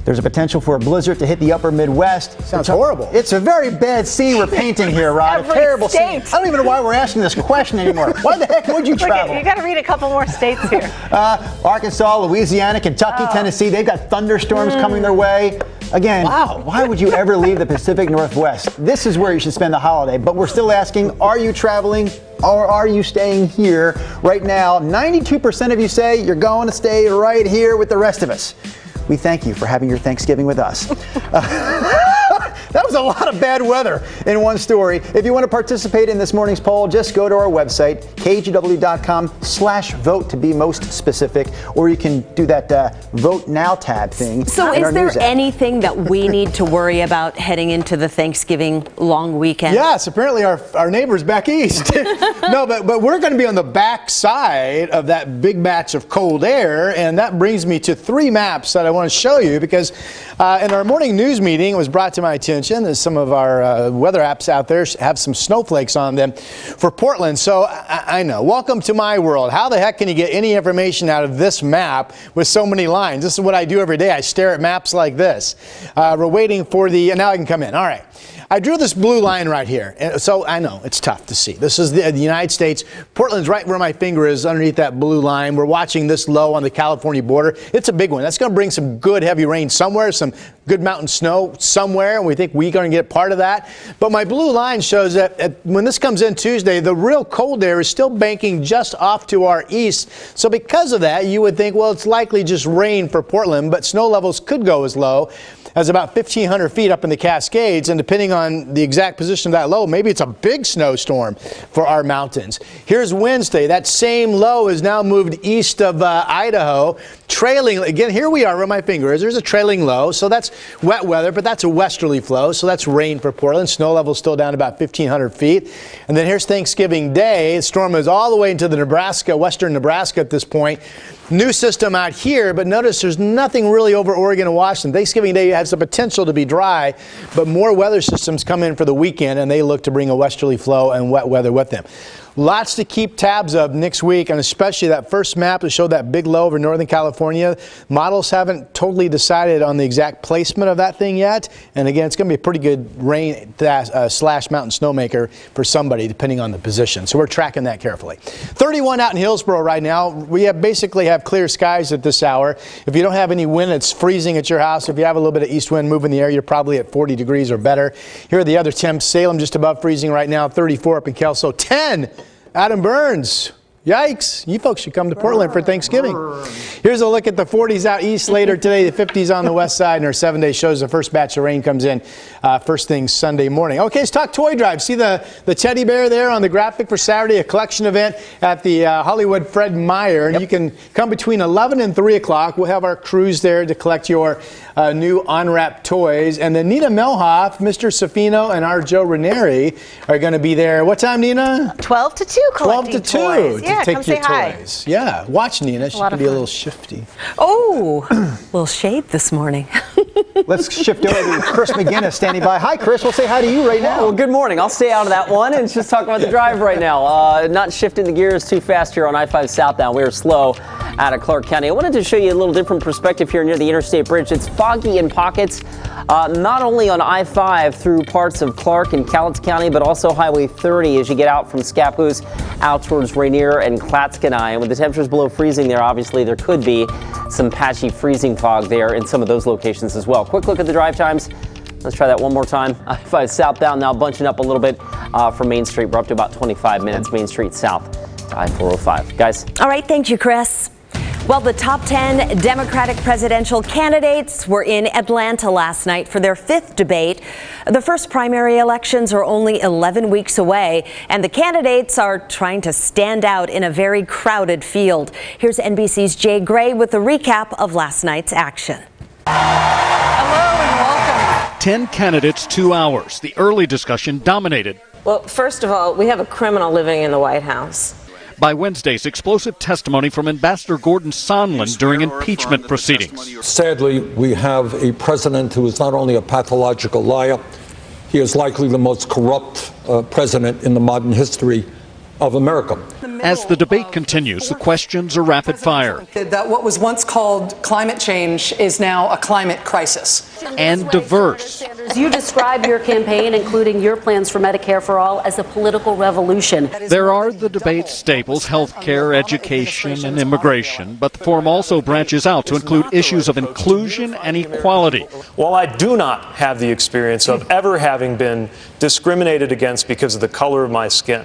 There's a potential for a blizzard to hit the upper Midwest. Sounds horrible. It's a very bad scene we're painting here, Rod. A terrible scene. I don't even know why we're asking this question anymore. Why the heck would you travel? You got to read a couple more states here. Arkansas, Louisiana, Kentucky, Tennessee, they've got thunderstorms coming their way. Again, why would you ever leave the Pacific Northwest? This is where you should spend the holiday. But we're still asking, are you traveling or are you staying here right now? 92% of you say you're going to stay right here with the rest of us. We thank you for having your Thanksgiving with us. That was was a lot of bad weather in one story. If you want to participate in this morning's poll, just go to our website, kgw.com/vote to be most specific, or you can do that Vote Now tab thing. So is there anything that we need to worry about heading into the Thanksgiving long weekend? Yes, apparently our neighbors back east. No, but we're going to be on the back side of that big batch of cold air, and that brings me to 3 maps that I want to show you, because in our morning news meeting, it was brought to my attention that some of our weather apps out there have some snowflakes on them for Portland. So I know, welcome to my world. How the heck can you get any information out of this map with so many lines? This is what I do every day. I stare at maps like this. We're waiting for the, now I can come in. All right. I drew this blue line right here, so I know it's tough to see. This is the United States. Portland's right where my finger is underneath that blue line. We're watching this low on the California border. It's a big one. That's going to bring some good heavy rain somewhere, some good mountain snow somewhere, and we think we're going to get part of that. But my blue line shows that when this comes in Tuesday, the real cold air is still banking just off to our east. So because of that, you would think, well, it's likely just rain for Portland, but snow levels could go as low as about 1,500 feet up in the Cascades, and depending on the exact position of that low, maybe it's a big snowstorm for our mountains. Here's Wednesday. That same low is now moved east of Idaho, trailing. Again, here we are where my finger is. There's a trailing low, so that's wet weather, but that's a westerly flow, so that's rain for Portland. Snow level still down about 1,500 feet. And then here's Thanksgiving Day. The storm is all the way into the Nebraska, western Nebraska at this point. New system out here, but notice there's nothing really over Oregon and Washington. Thanksgiving Day has the potential to be dry, but more weather systems come in for the weekend, and they look to bring a westerly flow and wet weather with them. Lots to keep tabs of next week, and especially that first map that showed that big low over Northern California. Models haven't totally decided on the exact placement of that thing yet. And again, it's going to be a pretty good rain slash mountain snowmaker for somebody, depending on the position. So we're tracking that carefully. 31 out in Hillsborough right now. We basically have clear skies at this hour. If you don't have any wind, it's freezing at your house. If you have a little bit of east wind moving the air, you're probably at 40 degrees or better. Here are the other temps. Salem just above freezing right now, 34 up in Kelso, 10. Adam Burns. Yikes. You folks should come to Portland for Thanksgiving. Here's a look at the 40s out east later today, the 50s on the west side, and our 7-day shows the first batch of rain comes in first thing Sunday morning. Okay, let's talk toy drive. See the teddy bear there on the graphic for Saturday, a collection event at the Hollywood Fred Meyer. And you can come between 11 and 3 o'clock. We'll have our crews there to collect your new unwrapped toys. And then Nina Melhoff, Mr. Safino, and our Joe Ranieri are going to be there. What time, Nina? 12 to 2 collecting 12 to 2 toys. to take your toys. Yeah, watch Nina. She can be a little shifty. Oh, a little shade this morning. Let's shift over to Chris McGinnis standing by. Hi, Chris. We'll say hi to you right now. Well, good morning. I'll stay out of that one and just talk about the drive right now. Not shifting the gears too fast here on I-5 southbound. We are slow out of Clark County. I wanted to show you a little different perspective here near the Interstate Bridge. It's foggy in pockets, not only on I-5 through parts of Clark and Cowlitz County, but also Highway 30 as you get out from Scappoose out towards Rainier and Clatskanie. And with the temperatures below freezing there, obviously there could be some patchy freezing fog there in some of those locations as well. Quick look at the drive times. Let's try that one more time. I-5 southbound now bunching up a little bit from Main Street. We're up to about 25 minutes Main Street south to I-405. Guys. All right, thank you, Chris. Well, the top 10 Democratic presidential candidates were in Atlanta last night for their 5th debate. The first primary elections are only 11 weeks away, and the candidates are trying to stand out in a very crowded field. Here's NBC's Jay Gray with a recap of last night's action. Hello and welcome. 10 candidates, 2 hours. The early discussion dominated. Well, first of all, we have a criminal living in the White House. By Wednesday's explosive testimony from Ambassador Gordon Sondland during impeachment proceedings. Sadly, we have a president who is not only a pathological liar, he is likely the most corrupt president in the modern history of America. As the debate continues, the questions are rapid fire. That what was once called climate change is now a climate crisis. And diverse. You describe your campaign, including your plans for Medicare for All, as a political revolution. There are the debate staples, health care, education, and immigration, but the forum also branches out to include issues of inclusion and equality. While I do not have the experience of ever having been discriminated against because of the color of my skin,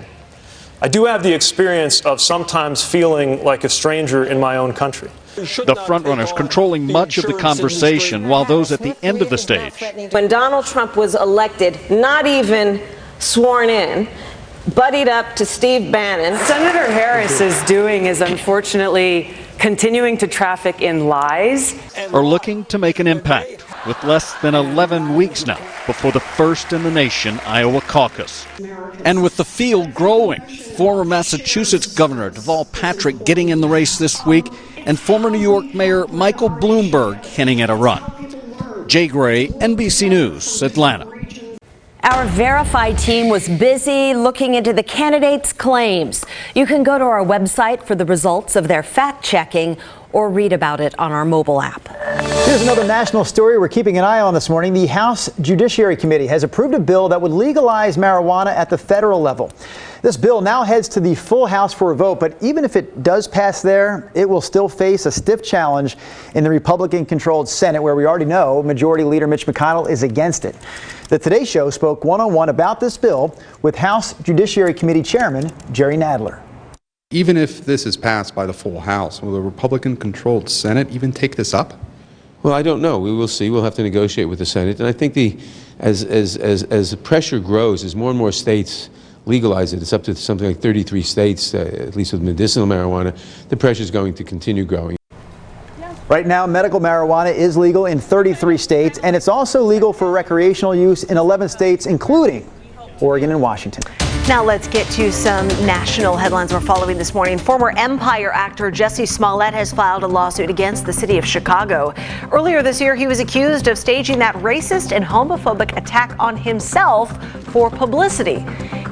I do have the experience of sometimes feeling like a stranger in my own country. The frontrunners controlling much of the conversation, while those at the end of the stage. When Donald Trump was elected, not even sworn in, buddied up to Steve Bannon. Senator Harris is doing is unfortunately continuing to traffic in lies. Are looking to make an impact with less than 11 weeks now before the first in the nation Iowa caucus. And with the field growing, former Massachusetts Governor Deval Patrick getting in the race this week, and former New York Mayor Michael Bloomberg hinting at a run. Jay Gray, NBC News, Atlanta. Our verified team was busy looking into the candidates' claims. You can go to our website for the results of their fact-checking or read about it on our mobile app. Here's another national story we're keeping an eye on this morning. The House Judiciary Committee has approved a bill that would legalize marijuana at the federal level. This bill now heads to the full House for a vote, but even if it does pass there, it will still face a stiff challenge in the Republican-controlled Senate, where we already know Majority Leader Mitch McConnell is against it. The Today Show spoke one-on-one about this bill with House Judiciary Committee Chairman Jerry Nadler. Even if this is passed by the full House, will the Republican-controlled Senate even take this up? Well, I don't know. We will see. We'll have to negotiate with the Senate. And I think as the pressure grows, as more and more states legalize it, it's up to something like 33 states, at least with medicinal marijuana, the pressure is going to continue growing. Right now, medical marijuana is legal in 33 states, and it's also legal for recreational use in 11 states, including Oregon and Washington. Now let's get to some national headlines we're following this morning. Former Empire actor Jussie Smollett has filed a lawsuit against the city of Chicago. Earlier this year, he was accused of staging that racist and homophobic attack on himself for publicity.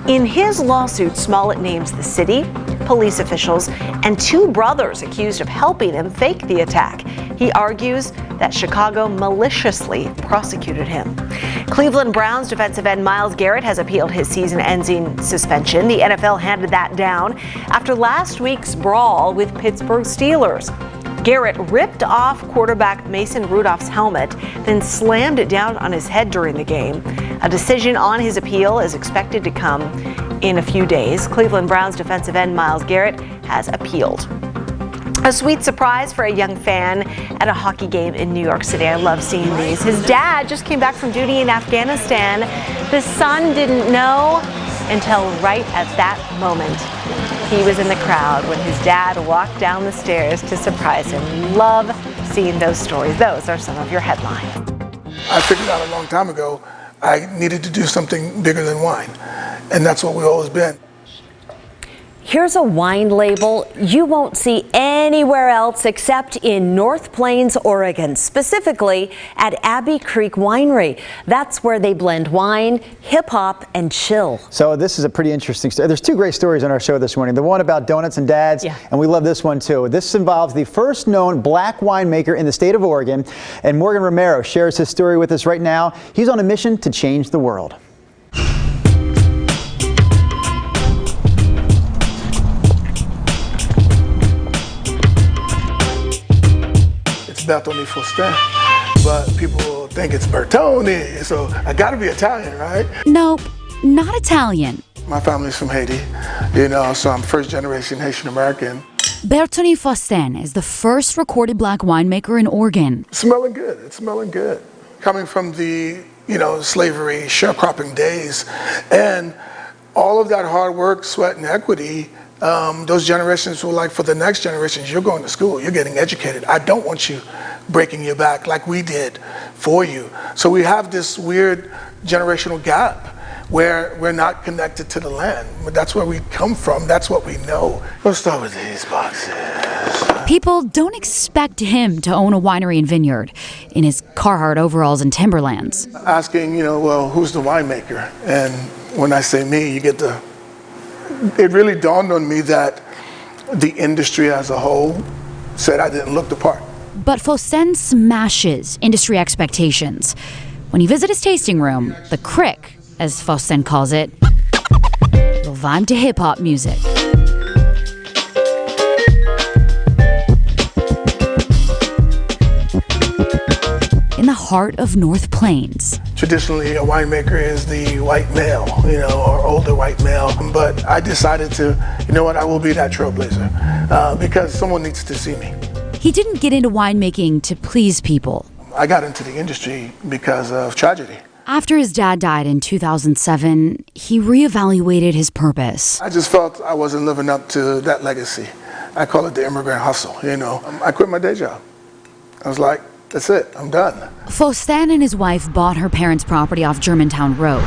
In his lawsuit, Smollett names the city, police officials, and two brothers accused of helping him fake the attack. He argues that Chicago maliciously prosecuted him. Cleveland Browns defensive end Myles Garrett has appealed his season-ending suspension. The NFL handed that down after last week's brawl with Pittsburgh Steelers. Garrett ripped off quarterback Mason Rudolph's helmet, then slammed it down on his head during the game. A decision on his appeal is expected to come in a few days. Cleveland Browns defensive end Myles Garrett has appealed. A sweet surprise for a young fan at a hockey game in New York City. I love seeing these. His dad just came back from duty in Afghanistan. The son didn't know until right at that moment. He was in the crowd when his dad walked down the stairs to surprise him. Love seeing those stories. Those are some of your headlines. I figured out a long time ago I needed to do something bigger than wine, and that's what we've always been. Here's a wine label you won't see anywhere else except in North Plains, Oregon, specifically at Abbey Creek Winery. That's where they blend wine, hip hop, and chill. So this is a pretty interesting story. There's two great stories on our show this morning. The one about donuts and dads, and we love this one too. This involves the first known black winemaker in the state of Oregon, and Morgan Romero shares his story with us right now. He's on a mission to change the world. Bertoni Faustin, but people think it's Bertoni, so I gotta be Italian, right? Nope, not Italian. My family's from Haiti, you know, so I'm first generation Haitian American. Bertoni Faustin is the first recorded black winemaker in Oregon. Smelling good, it's smelling good. Coming from the, you know, slavery, sharecropping days, and all of that hard work, sweat, and equity. Those generations were like, for the next generations, you're going to school, you're getting educated. I don't want you breaking your back like we did for you. So we have this weird generational gap where we're not connected to the land. But that's where we come from, that's what we know. Let's start with these boxes. People don't expect him to own a winery and vineyard in his Carhartt overalls and Timberlands. Asking, you know, well, who's the winemaker? And when I say me, you get the it really dawned on me that the industry as a whole said I didn't look the part. But Faustin smashes industry expectations. When you visit his tasting room, the Crick, as Faustin calls it, you'll vibe to hip-hop music. In the heart of North Plains. Traditionally, a winemaker is the white male, you know, or older white male. But I decided to, you know what, I will be that trailblazer because someone needs to see me. He didn't get into winemaking to please people. I got into the industry because of tragedy. After his dad died in 2007, he reevaluated his purpose. I just felt I wasn't living up to that legacy. I call it the immigrant hustle, you know. I quit my day job. I was like, that's it, I'm done. Faustin and his wife bought her parents' property off Germantown Road.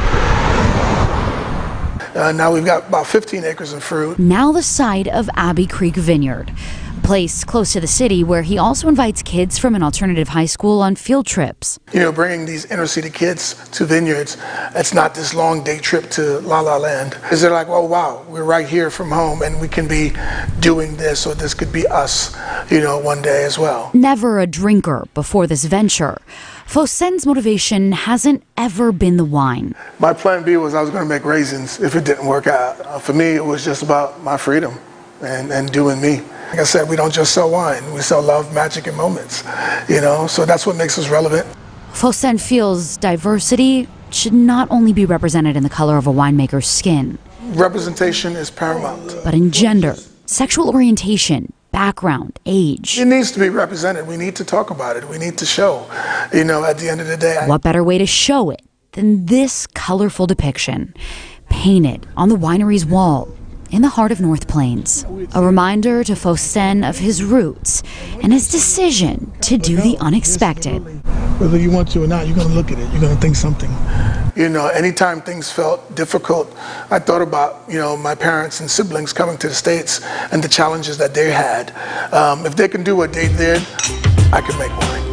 Now we've got about 15 acres of fruit. Now the site of Abbey Creek Vineyard, a place close to the city where he also invites kids from an alternative high school on field trips. You know, bringing these inner city kids to vineyards, it's not this long day trip to La La Land. Is they're like, oh wow, we're right here from home and we can be doing this, or this could be us, you know, one day as well. Never a drinker before this venture, Faustin's motivation hasn't ever been the wine. My plan B was I was going to make raisins if it didn't work out. For me, it was just about my freedom and doing me. Like I said, we don't just sell wine, we sell love, magic, and moments, you know, so that's what makes us relevant. Faustin feels diversity should not only be represented in the color of a winemaker's skin. Representation is paramount. But in gender, sexual orientation, background, age. It needs to be represented. We need to talk about it. We need to show, you know, at the end of the day. What better way to show it than this colorful depiction, painted on the winery's wall in the heart of North Plains. A reminder to Faustin of his roots and his decision to do the unexpected. Whether you want to or not, you're going to look at it. You're going to think something. You know, anytime things felt difficult, I thought about, you know, my parents and siblings coming to the States and the challenges that they had. If they can do what they did, I can make wine.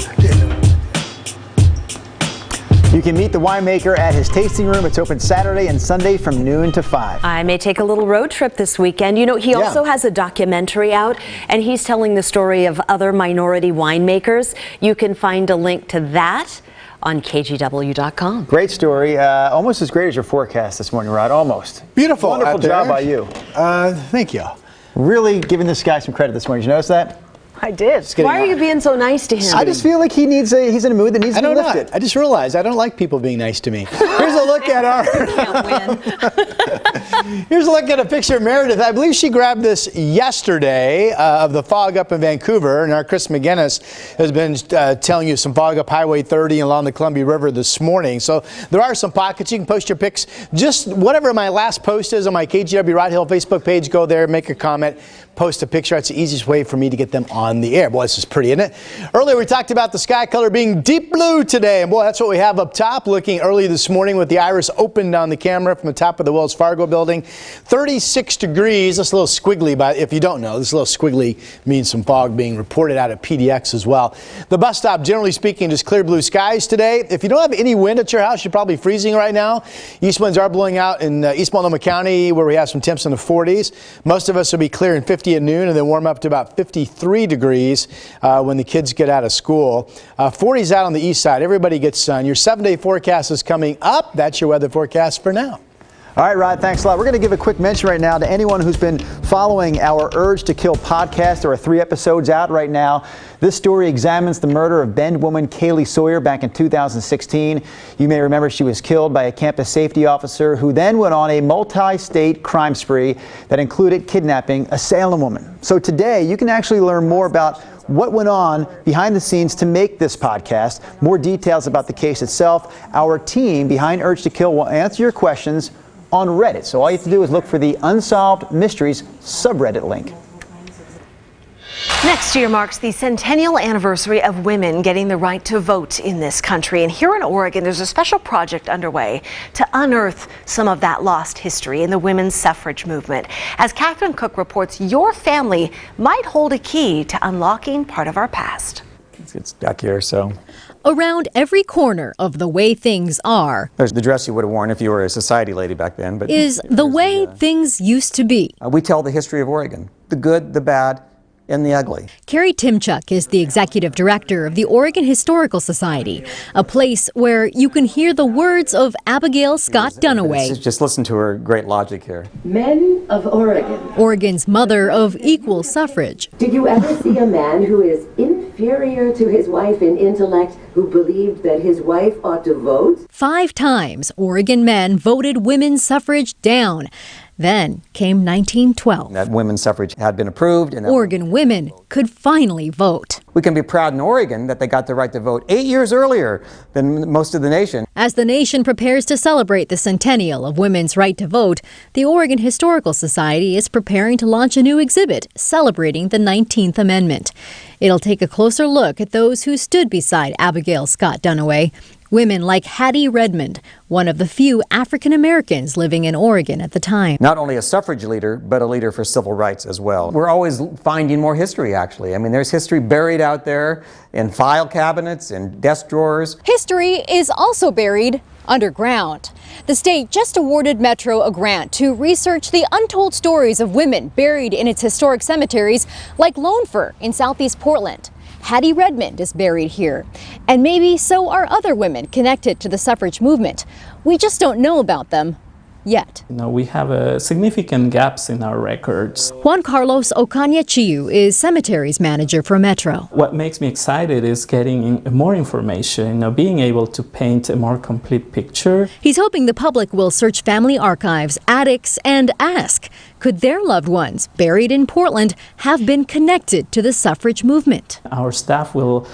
You can meet the winemaker at his tasting room. It's open Saturday and Sunday from noon to 5. I may take a little road trip this weekend. You know, he also has a documentary out, and he's telling the story of other minority winemakers. You can find a link to that on KGW.com. Great story. Almost as great as your forecast this morning, Rod. Almost. Beautiful. Wonderful job by you. Thank you. Really giving this guy some credit this morning. Did you notice that? I did. Why are you being so nice to him? I just feel like he's in a mood that needs to be lifted. I just realized I don't like people being nice to me. Here's a look at our. Here's a look at a picture of Meredith. I believe she grabbed this yesterday of the fog up in Vancouver, and our Chris McGinnis has been telling you some fog up Highway 30 along the Columbia River this morning. So there are some pockets. You can post your pics. Just whatever my last post is on my KGW Rod Hill Facebook page. Go there, make a comment, post a picture. That's the easiest way for me to get them on the air. Boy, this is pretty, isn't it? Earlier, we talked about the sky color being deep blue today. And boy, that's what we have up top. Looking early this morning with the iris opened on the camera from the top of the Wells Fargo building. 36 degrees. This little squiggly, but if you don't know, this little squiggly means some fog being reported out at PDX as well. The bus stop, generally speaking, just clear blue skies today. If you don't have any wind at your house, you're probably freezing right now. East winds are blowing out in East Multnomah County, where we have some temps in the 40s. Most of us will be clear in 50 at noon and then warm up to about 53 degrees when the kids get out of school. 40s out on the east side. Everybody gets sun. Your 7-day forecast is coming up. That's your weather forecast for now. All right, Rod, thanks a lot. We're going to give a quick mention right now to anyone who's been following our Urge to Kill podcast. There are 3 episodes out right now. This story examines the murder of Bend woman Kaylee Sawyer back in 2016. You may remember she was killed by a campus safety officer who then went on a multi-state crime spree that included kidnapping a Salem woman. So today, you can actually learn more about what went on behind the scenes to make this podcast, more details about the case itself. Our team behind Urge to Kill will answer your questions on Reddit. So all you have to do is look for the Unsolved Mysteries subreddit link. Next year marks the centennial anniversary of women getting the right to vote in this country. And here in Oregon, there's a special project underway to unearth some of that lost history in the women's suffrage movement. As Catherine Cook reports, your family might hold a key to unlocking part of our past. It's back here, so. Around every corner of the way things are. There's the dress you would have worn if you were a society lady back then. But is the way things used to be. We tell the history of Oregon, the good, the bad, and the ugly. Carrie Timchuk is the executive director of the Oregon Historical Society, a place where you can hear the words of Abigail Scott Duniway. Just listen to her great logic here. Men of Oregon. Oregon's mother of equal suffrage. Did you ever see a man who is inferior to his wife in intellect who believed that his wife ought to vote? 5 times Oregon men voted women's suffrage down. Then came 1912. That women's suffrage had been approved. And Oregon women could finally vote. We can be proud in Oregon that they got the right to vote 8 years earlier than most of the nation. As the nation prepares to celebrate the centennial of women's right to vote, the Oregon Historical Society is preparing to launch a new exhibit celebrating the 19th Amendment. It'll take a closer look at those who stood beside Abigail Scott Duniway. Women like Hattie Redmond, one of the few African Americans living in Oregon at the time. Not only a suffrage leader, but a leader for civil rights as well. We're always finding more history, actually. I mean, there's history buried out there in file cabinets and desk drawers. History is also buried underground. The state just awarded Metro a grant to research the untold stories of women buried in its historic cemeteries, like Lone Fir in southeast Portland. Hattie Redmond is buried here, and maybe so are other women connected to the suffrage movement. We just don't know about them yet. We have significant gaps in our records. Juan Carlos Ocaña-Chiu is cemeteries manager for Metro. What makes me excited is getting more information, being able to paint a more complete picture. He's hoping the public will search family archives, attics, and ask, could their loved ones buried in Portland have been connected to the suffrage movement? Our staff will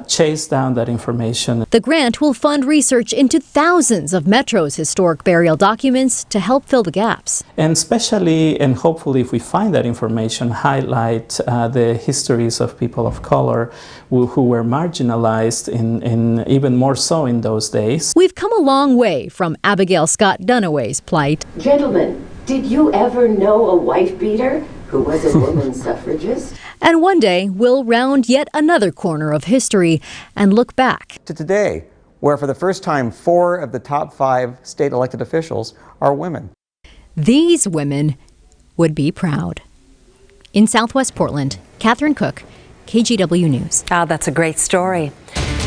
chase down that information. The grant will fund research into thousands of Metro's historic burial documents to help fill the gaps. And especially, and hopefully if we find that information, highlight the histories of people of color who were marginalized in even more so in those days. We've come a long way from Abigail Scott Duniway's plight. Gentlemen, did you ever know a wife beater who was a woman suffragist? And one day we'll round yet another corner of history and look back to today, where for the first time 4 of the top 5 state elected officials are women. These women would be proud. In Southwest Portland, Catherine Cook, KGW News. Oh, that's a great story.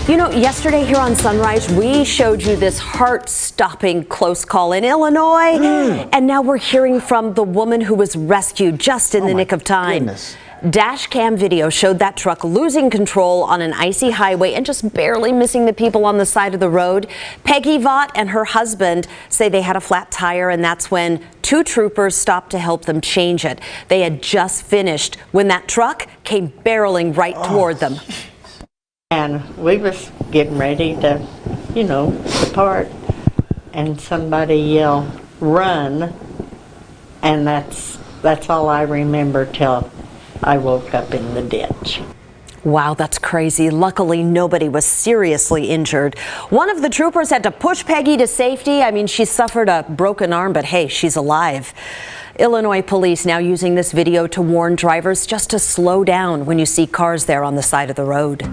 You know, yesterday here on Sunrise, we showed you this heart-stopping close call in Illinois, and now we're hearing from the woman who was rescued just in the nick of time. Goodness. Dash cam video showed that truck losing control on an icy highway and just barely missing the people on the side of the road. Peggy Vaught and her husband say they had a flat tire, and that's when 2 troopers stopped to help them change it. They had just finished when that truck came barreling right toward them. And we was getting ready to, depart, and somebody yelled, "Run," and that's all I remember till I woke up in the ditch. Wow, that's crazy. Luckily, nobody was seriously injured. One of the troopers had to push Peggy to safety. I mean, she suffered a broken arm, but hey, she's alive. Illinois police now using this video to warn drivers just to slow down when you see cars there on the side of the road.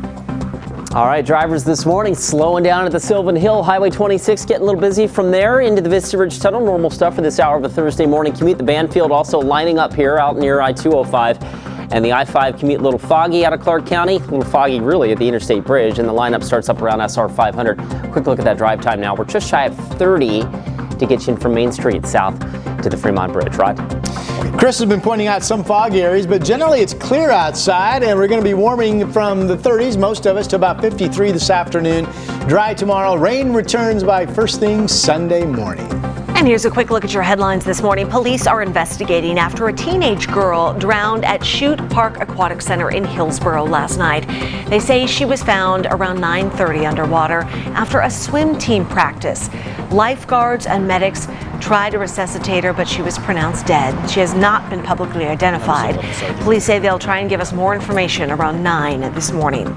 All right, drivers this morning slowing down at the Sylvan Hill. Highway 26 getting a little busy from there into the Vista Ridge Tunnel. Normal stuff for this hour of a Thursday morning commute. The Banfield also lining up here out near I-205. And the I-5 commute a little foggy out of Clark County. A little foggy really at the Interstate Bridge. And the lineup starts up around SR 500. Quick look at that drive time now. We're just shy of 30 to get you in from Main Street south to the Fremont Bridge. Rod? Chris has been pointing out some fog areas, but generally it's clear outside, and we're going to be warming from the 30s, most of us, to about 53 this afternoon. Dry tomorrow. Rain returns by first thing Sunday morning. And here's a quick look at your headlines this morning. Police are investigating after a teenage girl drowned at Chute Park Aquatic Center in Hillsboro last night. They say she was found around 9:30 underwater after a swim team practice. Lifeguards and medics tried to resuscitate her, but she was pronounced dead. She has not been publicly identified. Police say they'll try and give us more information around 9 this morning.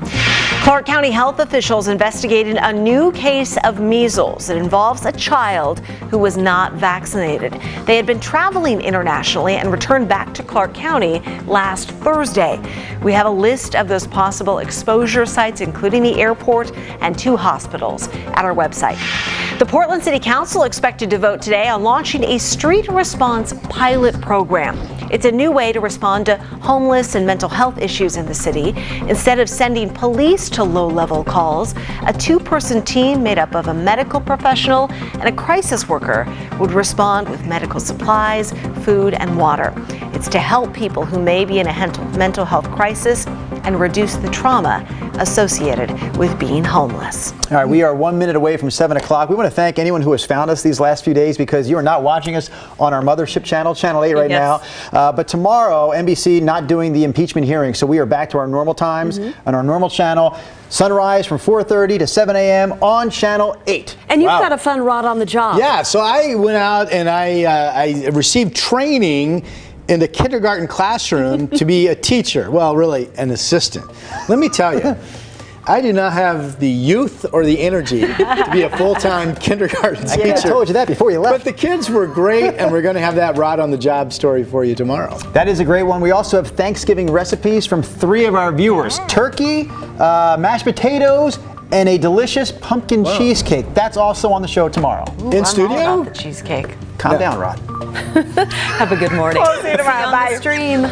Clark County health officials investigated a new case of measles. It involves a child who was not vaccinated. They had been traveling internationally and returned back to Clark County last Thursday. We have a list of those possible exposure sites, including the airport and 2 hospitals, at our website. The Portland City Council expected to vote today on launching a street response pilot program. It's a new way to respond to homeless and mental health issues in the city. Instead of sending police to low-level calls, a 2-person team made up of a medical professional and a crisis worker would respond with medical supplies, food, and water. It's It's to help people who may be in a mental health crisis and reduce the trauma associated with being homeless. All right, we are 1 minute away from 7 o'clock. We want to thank anyone who has found us these last few days, because you are not watching us on our mothership channel, Channel 8 right now. But tomorrow, NBC not doing the impeachment hearing, so we are back to our normal times on our normal channel. Sunrise from 4:30 to 7 a.m. on Channel 8. And you've got a fun rod on the job. Yeah, so I went out and I received training in the kindergarten classroom to be a teacher. Well, really, an assistant. Let me tell you, I do not have the youth or the energy to be a full-time kindergarten teacher. I told you that before you left. But the kids were great, and we're going to have that rod on the job story for you tomorrow. That is a great one. We also have Thanksgiving recipes from 3 of our viewers. Turkey, mashed potatoes, and a delicious pumpkin cheesecake. That's also on the show tomorrow. In studio? I'm all about the cheesecake. Calm down, Rod. Have a good morning. We'll see you tomorrow. Bye. Stream.